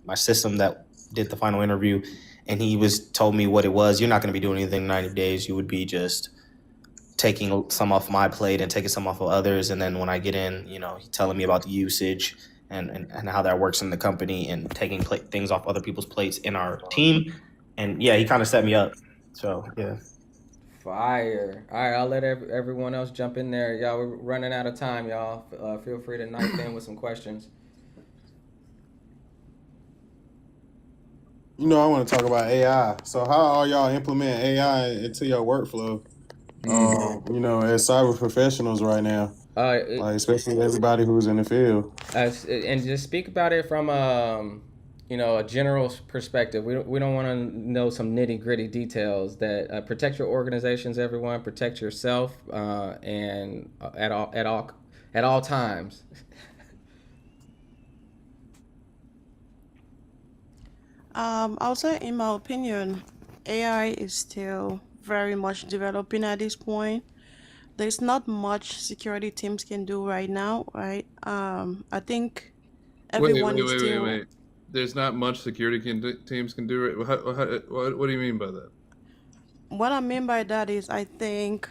my system that did the final interview, and he told me what it was. You're not going to be doing anything in 90 days. You would be just taking some off my plate and taking some off of others. And then when I get in, he's telling me about the usage and how that works in the company and taking things off other people's plates in our team. And yeah, he kind of set me up. So yeah. Fire. All right, I'll let everyone else jump in there. Y'all, we're running out of time, y'all. Feel free to knife in with some questions. You know, I want to talk about AI. So, how are y'all implement AI into your workflow? You know, as cyber professionals right now, It, like especially everybody who's in the field. and just speak about it from a general perspective. We don't want to know some nitty gritty details. That protect your organizations, everyone. Protect yourself, and at all times. I would say, in my opinion, AI is still very much developing at this point. There's not much security teams can do right now, right? I think Wait, everyone wait, is wait, wait, still. wait. There's not much security teams can do it. What do you mean by that? What I mean by that is, I think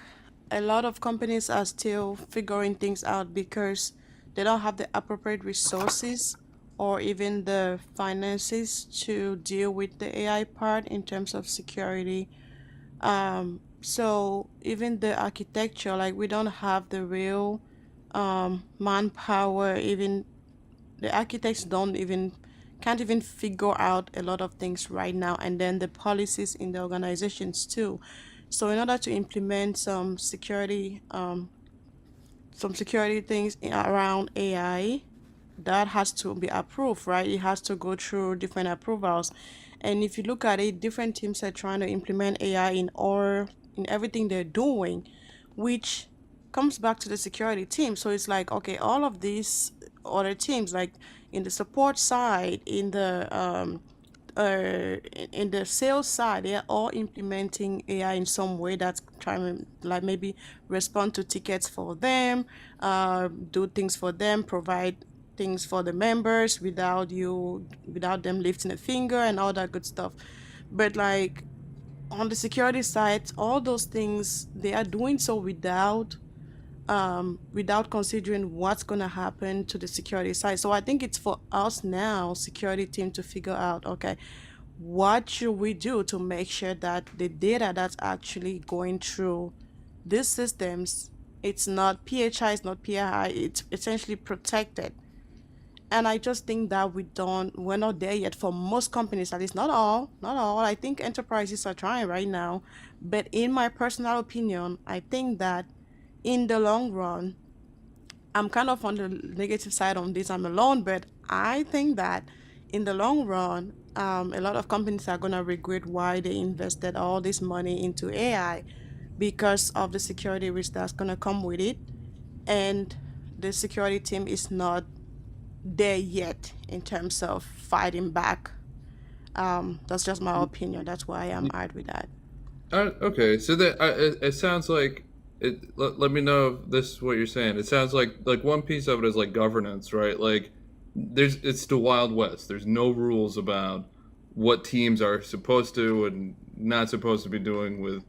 a lot of companies are still figuring things out because they don't have the appropriate resources or even the finances to deal with the AI part in terms of security. So even the architecture, like we don't have the real manpower, even the architects don't even can't even figure out a lot of things right now, and then the policies in the organizations too. So in order to implement some security things around AI, that has to be approved, right? It has to go through different approvals. And if you look at it, different teams are trying to implement AI in everything they're doing, which comes back to the security team. So it's like, okay, all of these other teams, like in the support side, in the sales side, they are all implementing AI in some way that's trying to like maybe respond to tickets for them, do things for them, provide things for the members without them lifting a finger and all that good stuff. But like on the security side, all those things they are doing so without considering what's going to happen to the security side. So I think it's for us now, security team, to figure out, okay, what should we do to make sure that the data that's actually going through these systems, it's not PHI, it's not PII, it's essentially protected. And I just think that we're not there yet for most companies, at least not all. I think enterprises are trying right now. But in my personal opinion, I think that in the long run, I'm kind of on the negative side on this. I'm alone, but I think that in the long run, a lot of companies are gonna regret why they invested all this money into AI because of the security risk that's gonna come with it, and the security team is not there yet in terms of fighting back. That's just my opinion. That's why I'm out with that. Okay, so it sounds like it. Let me know if this is what you're saying. It sounds like one piece of it is like governance, right? Like it's the Wild West. There's no rules about what teams are supposed to and not supposed to be doing with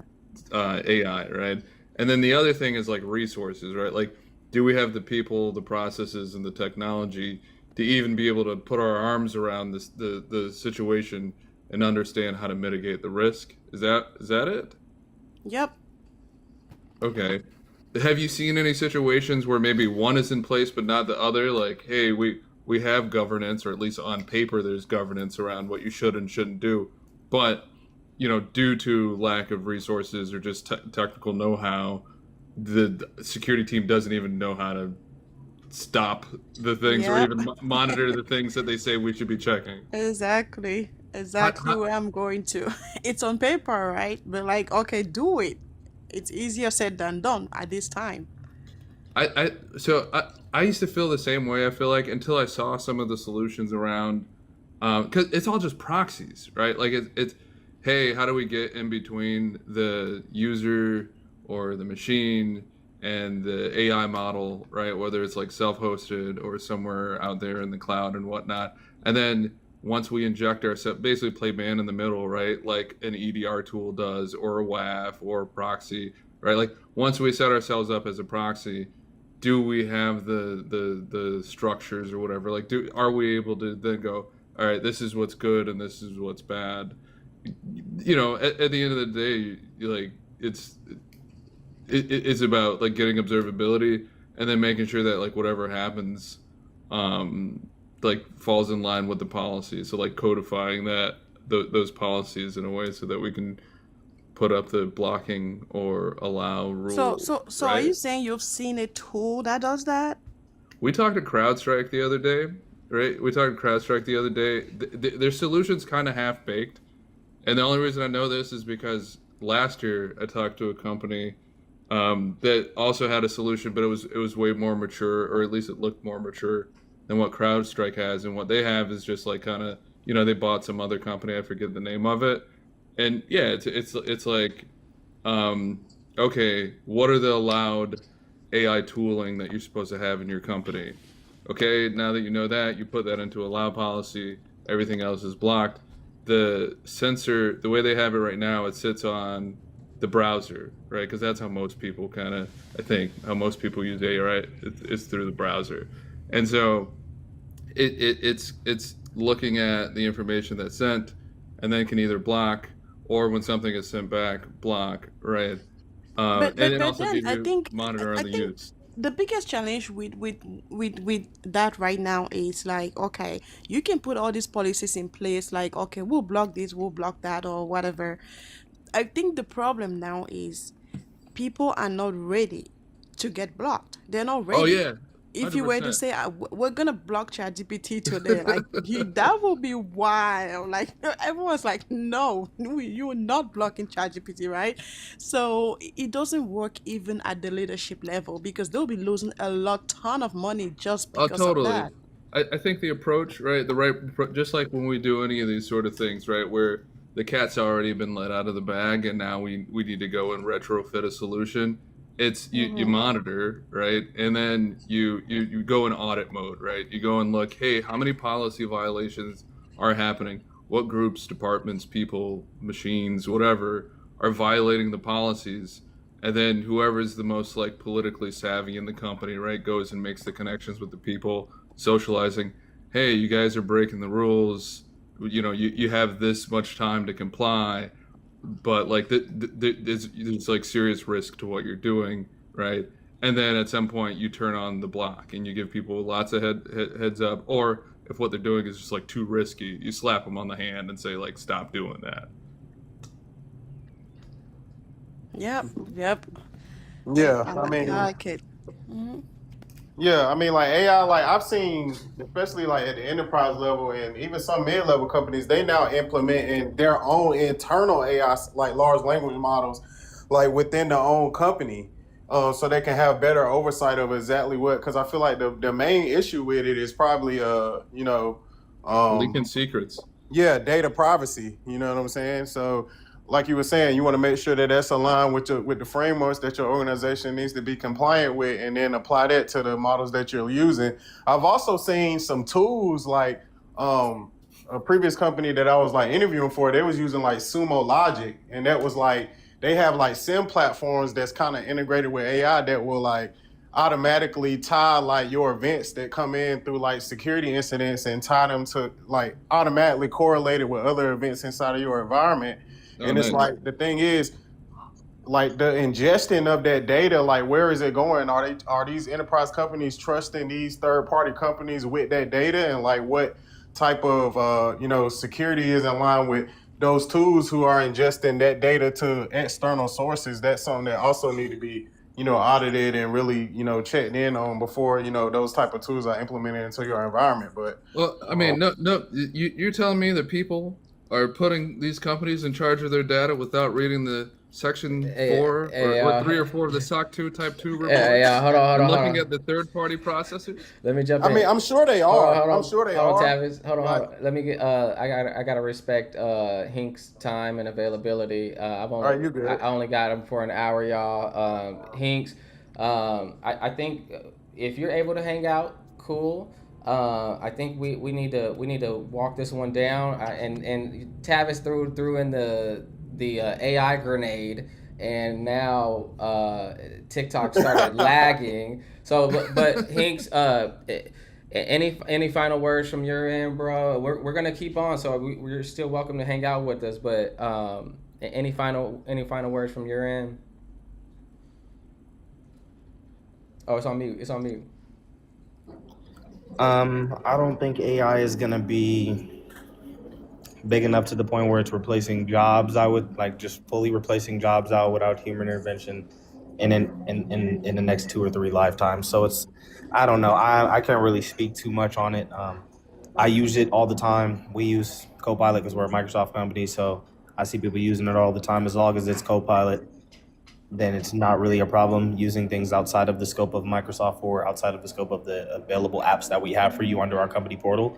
AI, right? And then the other thing is like resources, right? Like, do we have the people, the processes, and the technology to even be able to put our arms around the situation and understand how to mitigate the risk? Is that it? Yep. Okay. Have you seen any situations where maybe one is in place but not the other? Like, hey, we have governance, or at least on paper there's governance around what you should and shouldn't do, but due to lack of resources or just technical know-how, the security team doesn't even know how to stop the things or Yep. even monitor the things that they say we should be checking. Exactly. How, Exactly how, where I'm going to. It's on paper, right? But like, okay, do it. It's easier said than done at this time. I used to feel the same way. I feel like until I saw some of the solutions around, because it's all just proxies, right? Like it's, hey, how do we get in between the user or the machine and the AI model, right? Whether it's like self-hosted or somewhere out there in the cloud and whatnot. And then once we inject ourselves, basically play man in the middle, right? Like an EDR tool does, or a WAF or a proxy, right? Like once we set ourselves up as a proxy, do we have the structures or whatever? Like, are we able to then go, all right, this is what's good and this is what's bad? At the end of the day, like it's about like getting observability and then making sure that like whatever happens, like falls in line with the policy. So like codifying that those policies in a way so that we can put up the blocking or allow So, rule, so are right? you saying you've seen a tool that does that? We talked to CrowdStrike the other day, right? We talked to CrowdStrike the other day. Their solution's kind of half baked, and the only reason I know this is because last year I talked to a company that also had a solution, but it was way more mature, or at least it looked more mature than what CrowdStrike has. And what they have is just like kind of, they bought some other company. I forget the name of it, and yeah, it's like, um, okay, what are the allowed AI tooling that you're supposed to have in your company? Okay, now that you know that, you put that into allow policy. Everything else is blocked. The sensor, the way they have it right now, it sits on the browser, right? Because that's how most people kind of, I think, how most people use AI, right? It's through the browser, and so it's looking at the information that's sent, and then can either block, or when something is sent back, block, right? But And but then but also then give I you think monitor on I the think use. the biggest challenge with that right now is like, okay, you can put all these policies in place, like, okay, we'll block this, we'll block that, or whatever. I think the problem now is people are not ready to get blocked. They're not Oh ready. yeah, If you were to 100%. say, we're gonna block ChatGPT today, like that would be wild. Like everyone's like, no, you're not blocking ChatGPT, right? So it doesn't work even at the leadership level because they'll be losing a lot ton of money just Oh, because of totally. that. I think the approach, right, just like when we do any of these sort of things, right, where the cat's already been let out of the bag and now we need to go and retrofit a solution. It's you Mm-hmm. monitor, right, and then you go in audit mode, right? You go and look, hey, how many policy violations are happening? What groups, departments, people, machines, whatever, are violating the policies? And then whoever's the most like politically savvy in the company, right, goes and makes the connections with the people socializing. Hey, you guys are breaking the rules. You have this much time to comply, but like there's like serious risk to what you're doing, right? And then at some point you turn on the block and you give people lots of heads up, or if what they're doing is just like too risky, you slap them on the hand and say like stop doing that. Yep, yep. Yeah, I I like, I mean, like it. Hmm. yeah, I mean, like AI, like I've seen, especially like at the enterprise level and even some mid-level companies, they now implementing their own internal AI, like large language models, like within their own company, so they can have better oversight of exactly what. Because I feel like the main issue with it is probably, Leaking um, secrets. yeah, data privacy. You know what I'm saying? So, like you were saying, you want to make sure that that's aligned with the frameworks that your organization needs to be compliant with, and then apply that to the models that you're using. I've also seen some tools like a previous company that I was like interviewing for. They was using like Sumo Logic, and that was like they have like sim platforms that's kind of integrated with AI that will like automatically tie like your events that come in through like security incidents and tie them to like automatically correlated with other events inside of your environment. Oh, And it's nice. like the thing is like the ingestion of that data, like where is it going? Are these enterprise companies trusting these third party companies with that data, and like what type of security is in line with those tools who are ingesting that data to external sources? That's something that also need to be audited and really checked in on before those type of tools are implemented into your environment. But Well, I mean, no, no, you're telling me that people are putting these companies in charge of their data without reading the Section Hey, 4 or hey, what 3 or 4 of the SOC 2 Type 2 hey, reports hold on, hold and on, hold looking on. at the third-party processors? Let me jump I mean, in. I'm sure they Hold on, are. hold I'm on, sure they hold on, are. Tavis. Hold on, hold Like, on. Let me get. I gotta respect Hink's time and availability. all right, you good. I only got him for an hour, y'all. Hinks. I think if you're able to hang out, cool. I think we need to walk this one down. And Tavis threw in the AI grenade, and now TikTok started lagging. So, but Hinks, any final words from your end, bro? We're gonna keep on, so we're still welcome to hang out with us. But any final words from your end? Oh, it's on mute. It's on mute. I don't think AI is gonna be big enough to the point where it's replacing jobs. I would like just fully replacing jobs out without human intervention in the next 2 or 3 lifetimes. So it's, I don't know. I can't really speak too much on it. I use it all the time. We use Copilot because we're a Microsoft company, so I see people using it all the time. As long as it's Copilot, then it's not really a problem. Using things outside of the scope of Microsoft or outside of the scope of the available apps that we have for you under our company portal,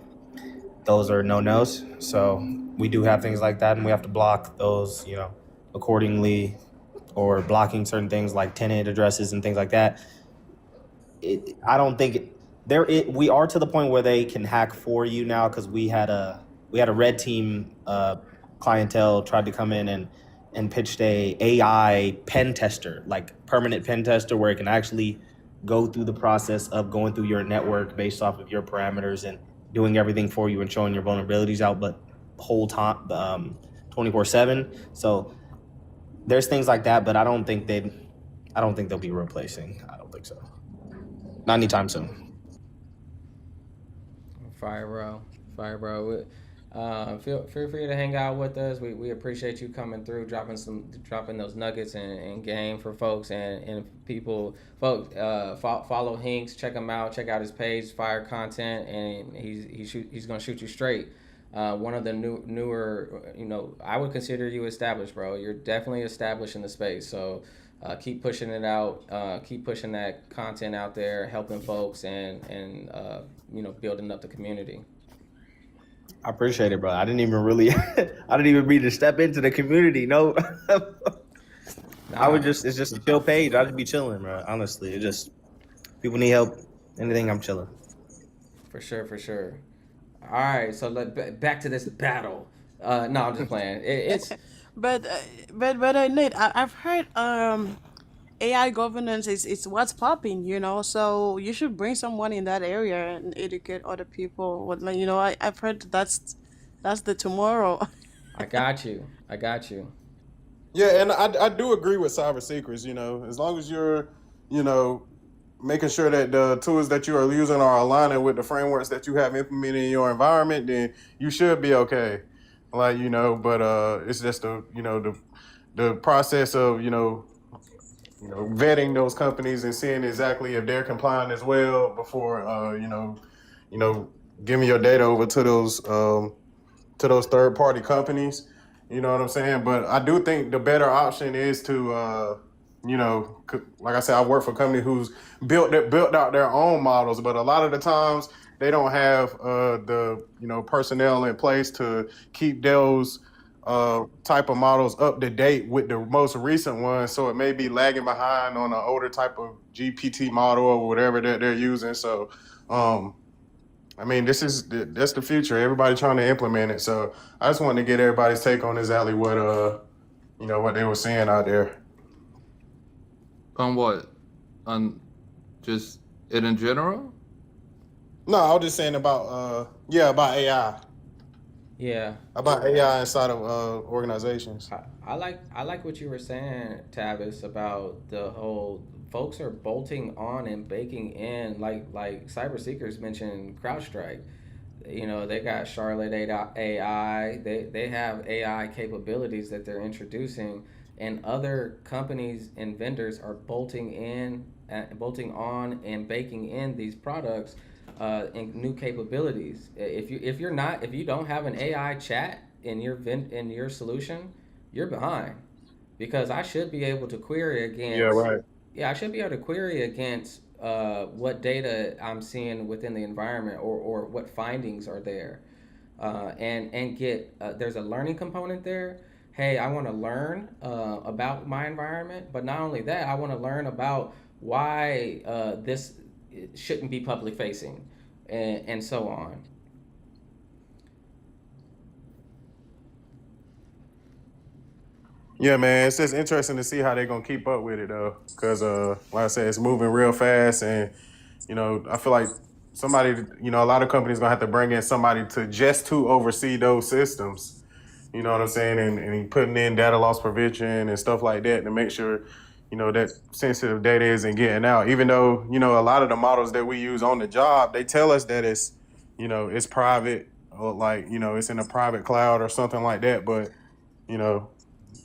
those are no-nos. So we do have things like that, and we have to block those, accordingly, or blocking certain things like tenant addresses and things like that. I don't think we are to the point where they can hack for you now, because we had a red team clientele tried to come in and pitched a AI pen tester, like permanent pen tester, where it can actually go through the process of going through your network based off of your parameters and doing everything for you and showing your vulnerabilities out, but whole time, 24/7. So there's things like that, but I don't think they'll be replacing. I don't think so. Not anytime soon. Fire, bro. Fire, bro. Feel free to hang out with us. We appreciate you coming through, dropping those nuggets and game for folks and people. Folks, follow Hinks. Check him out. Check out his page. Fire content, and he's gonna shoot you straight. One of the newer, I would consider you established, bro. You're definitely established in the space. So keep pushing it out. Keep pushing that content out there, helping folks and building up the community. I appreciate it, bro. I didn't even mean to step into the community. No, it's just a chill page. I'd just be chilling, bro. Honestly, people need help. Anything, I'm chilling. For sure. All right, so back to this battle. No, I'm just playing. It's But Nate, I've heard AI governance is what's popping. So you should bring someone in that area and educate other people. I've heard that's the tomorrow. I got you. Yeah, and I do agree with cyber secrets. As long as you're, making sure that the tools that you are using are aligning with the frameworks that you have implemented in your environment, then you should be okay. But it's just the process of vetting those companies and seeing exactly if they're compliant as well before giving your data over to those third party companies. You know what I'm saying? But I do think the better option is to like I said, I work for a company who's built out their own models, but a lot of the times they don't have the personnel in place to keep those type of models up to date with the most recent ones. So it may be lagging behind on an older type of GPT model or whatever that they're using. So that's the future. Everybody trying to implement it. So I just wanted to get everybody's take on exactly what what they were saying out there. On what? On just it in general? No, I was just saying about AI. Yeah. About AI inside of organizations. I like what you were saying, Tavis, about the whole folks are bolting on and baking in, like cyber seekers mentioned CrowdStrike. They got Charlotte AI. They have AI capabilities that they're introducing, and other companies and vendors are bolting on and baking in these products and new capabilities. If you don't have an AI chat in your solution, you're behind, because I should be able to query against. Yeah, right. Yeah, I should be able to query against what data I'm seeing within the environment, or what findings are there, and get there's a learning component there. Hey, I want to learn about my environment, but not only that, I want to learn about why this shouldn't be public facing, and so on. Yeah, man, it's just interesting to see how they're gonna keep up with it though, because like I said, it's moving real fast, and I feel like a lot of companies gonna have to bring in somebody to oversee those systems. You know what I'm saying, and putting in data loss prevention and stuff like that to make sure that sensitive data isn't getting out. Even though a lot of the models that we use on the job, they tell us that it's it's private. or like it's in a private cloud or something like that. But as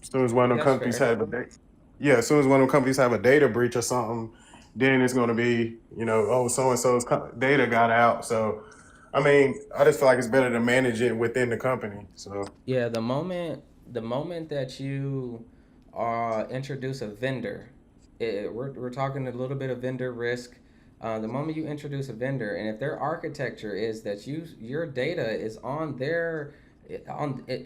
soon as one of them That's companies fair. have yeah, as soon as one of them companies have a data breach or something, then it's going to be oh, so and so's data got out. So I mean, I just feel like it's better to manage it within the company. So Yeah, the moment that you introduce a vendor, we're talking a little bit of vendor risk. The moment you introduce a vendor, and if their architecture is that your data is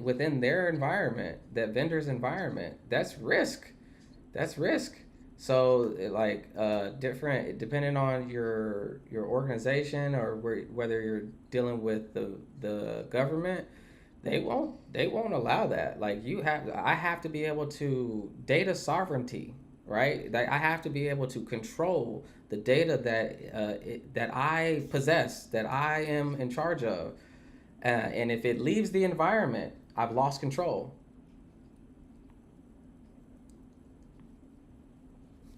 within their environment, that vendor's environment, that's risk. That's risk. So like different depending on your organization or whether you're dealing with the government, they won't allow that. Like I have to be able to data sovereignty, right? Like I have to be able to control the data that I possess, that I am in charge of, and if it leaves the environment, I've lost control.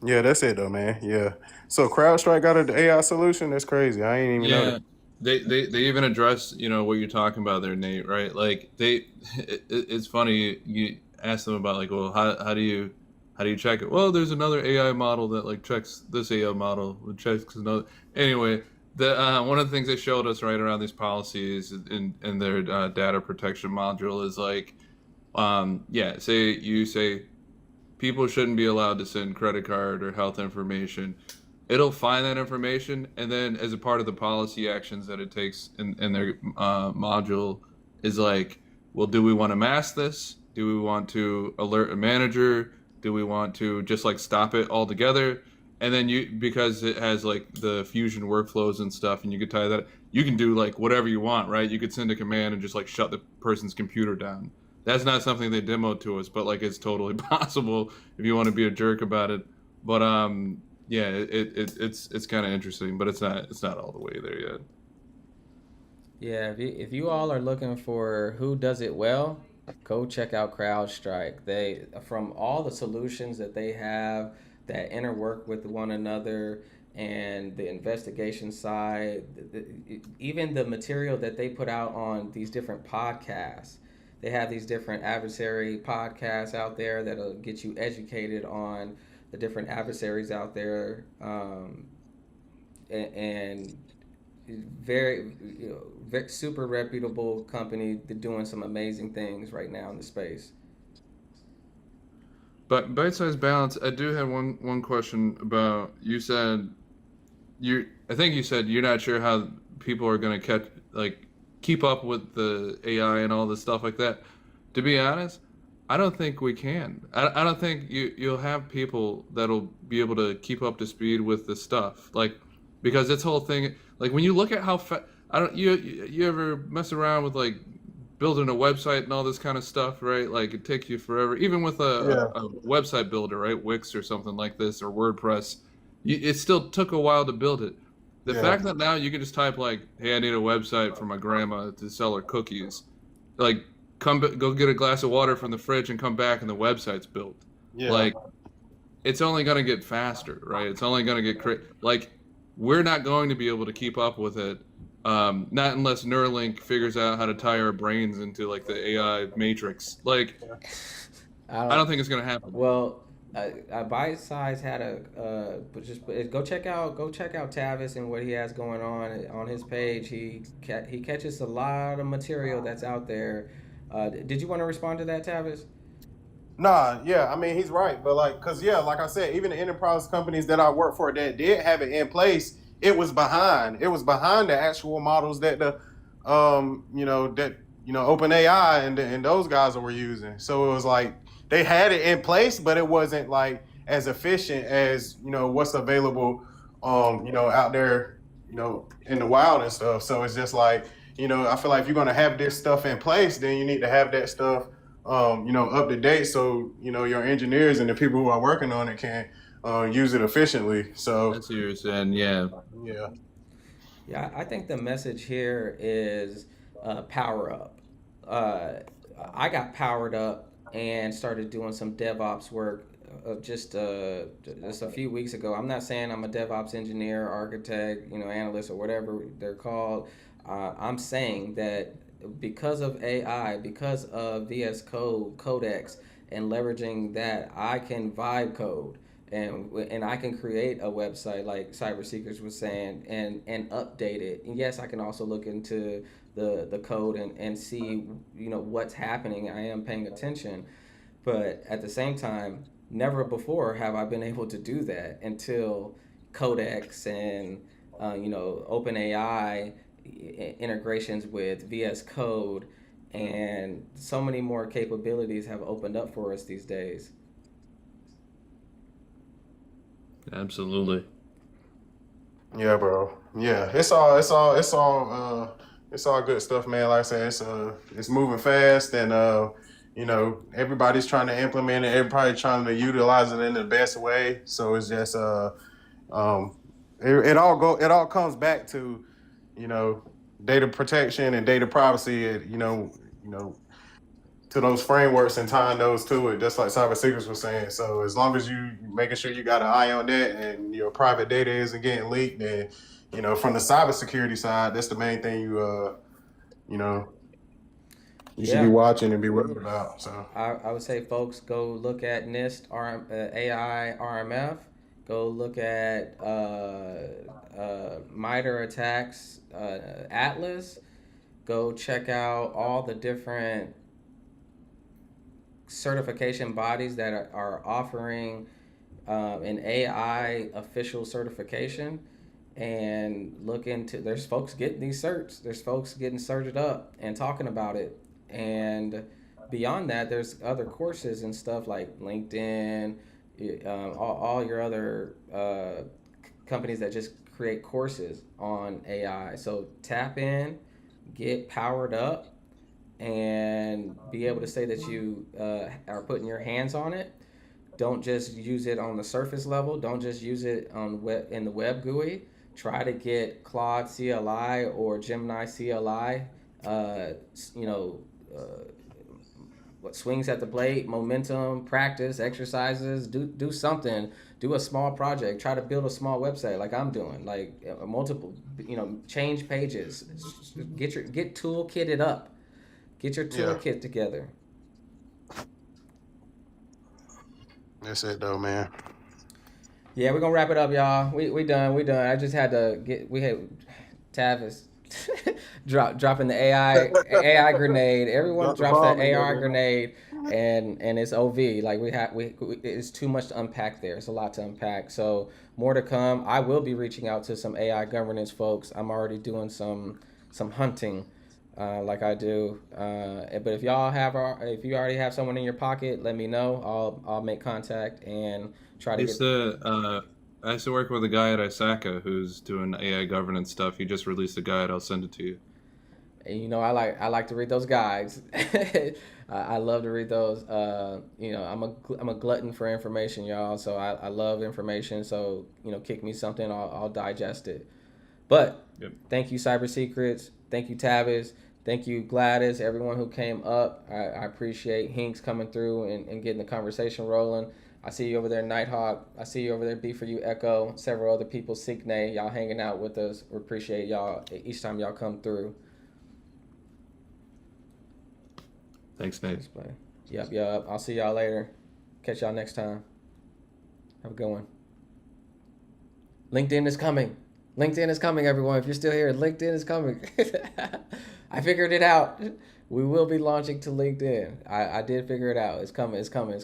yeah, that's it though, man. Yeah. So CrowdStrike got an AI solution. That's crazy. I ain't even know that. Yeah, they even address what you're talking about there, Nate. Right? Like it's funny you ask them about like, well, how do you check it? Well, there's another AI model that like checks this AI model, which checks another. Anyway, the one of the things they showed us right around these policies in their data protection module is like, yeah, say people shouldn't be allowed to send credit card or health information. It'll find that information, and then as a part of the policy actions that it takes in their module is like, well, do we want to mask this? Do we want to alert a manager? Do we want to just like stop it altogether? And then because it has like the fusion workflows and stuff, and you could tie that, you can do like whatever you want, right? You could send a command and just like shut the person's computer down. That's not something they demoed to us, but like it's totally possible if you want to be a jerk about it. But yeah, it's kind of interesting, but it's not all the way there yet. Yeah, if you all are looking for who does it well, go check out CrowdStrike. They from all the solutions that they have that interwork with one another and the investigation side, even the material that they put out on these different podcasts. They have these different adversary podcasts out there that'll get you educated on the different adversaries out there, and very, very super reputable company. They're doing some amazing things right now in the space. But bite size balance, I do have one question about you said I think you said you're not sure how people are going to keep up with the AI and all this stuff like that. To be honest, I don't think we can. I don't think you'll have people that'll be able to keep up to speed with this stuff. Like because this whole thing, like when you look at how I don't you ever mess around with like building a website and all this kind of stuff, right? Like it takes you forever, even with Yeah. a website builder, right? Wix or something like this or WordPress. It still took a while to build it. The Yeah. fact that now you can just type like, "Hey, I need a website for my grandma to sell her cookies," like go get a glass of water from the fridge and come back and the website's built. Yeah. Like it's only going to get faster, right? It's only going to get like we're not going to be able to keep up with it, not unless Neuralink figures out how to tie our brains into like the AI matrix. Like I I don't. don't think it's going to happen. Well, Bite Size had but just go check out Tavis and what he has going on his page. He catches a lot of material that's out there. Did you want to respond to that, Tavis? Nah, yeah, I mean he's right, but like, cause yeah, like I said, even the enterprise companies that I work for that did have it in place, it was behind. It was behind the actual models that OpenAI and those guys were using. So it was like they had it in place, but it wasn't like as efficient as what's available, out there, in the wild and stuff. So it's just like I feel like if you're gonna have this stuff in place, then you need to have that stuff up to date so your engineers and the people who are working on it can use it efficiently. So That's what you're saying, yeah. yeah, Yeah, I think the message here is power up. Uh, I got powered up and started doing some DevOps work just a few weeks ago. I'm not saying I'm a DevOps engineer, architect, analyst, or whatever they're called. I'm saying that because of AI, because of VS Code, Codex, and leveraging that, I can vibe code and I can create a website like Cyber Seekers was saying and update it. And yes, I can also look into the code and see what's happening. I am paying attention, but at the same time, never before have I been able to do that until Codex and OpenAI integrations with VS Code, and so many more capabilities have opened up for us these days. Absolutely. Yeah, bro. Yeah, it's all good stuff, man. Like I said, it's moving fast, and everybody's trying to implement it. Everybody trying to utilize it in the best way. So it's just um, it all comes back to, you know, data protection and data privacy. To those frameworks and tying those to it, just like Cyber Secrets was saying. So as long as you making sure you got an eye on that and your private data isn't getting leaked, and from the cybersecurity side, that's the main thing you know you should be Yeah, watching and be worried about. So I would say, folks, go look at NIST AI RMF. Go look at MITRE attacks Atlas. Go check out all the different certification bodies that are offering an AI official certification, and look into, there's folks getting these certs, there's folks getting certed up and talking about it. And beyond that, there's other courses and stuff like LinkedIn, all your other companies that just create courses on AI. So tap in, get powered up, and be able to say that you are putting your hands on it. Don't just use it on the surface level. Don't just use it in the web GUI. Try to get Claude CLI or Gemini CLI. What swings at the plate, momentum, practice, exercises. Do something. Do a small project. Try to build a small website like I'm doing. Like multiple. Change pages. Get toolkitted up. Get your yeah, toolkit together. that's it though, man. Yeah, we're gonna wrap it up, y'all. We done. We done. I just had to get. We had Tavis dropping the AI grenade. Everyone Drop the drops that bomb in there, AI man. grenade, and it's OV. Like we it's too much to unpack there. It's a lot to unpack. So more to come. I will be reaching out to some AI governance folks. I'm already doing some hunting. Like I do, but if if you already have someone in your pocket, let me know. I'll make contact and try I to used get. to I used to work with a guy at ISACA who's doing AI governance stuff. He just released a guide. I'll send it to you. And I like to read those guides. I love to read those. I'm a glutton for information, y'all. So I love information. So kick me something, I'll digest it. But Yep. thank you, Cyber Secrets. Thank you, Tavis. Thank you, Gladys. Everyone who came up. I appreciate Hinks coming through and getting the conversation rolling. I see you over there, Nighthawk. I see you over there, B4U Echo. Several other people, Signe. Y'all hanging out with us. We appreciate y'all each time y'all come through. Thanks, Nate. Display. Yep. I'll see y'all later. Catch y'all next time. Have a good one. LinkedIn is coming. LinkedIn is coming, everyone. If you're still here, LinkedIn is coming. I figured it out. We will be launching to LinkedIn. I did figure it out. It's coming. It's coming. It's coming.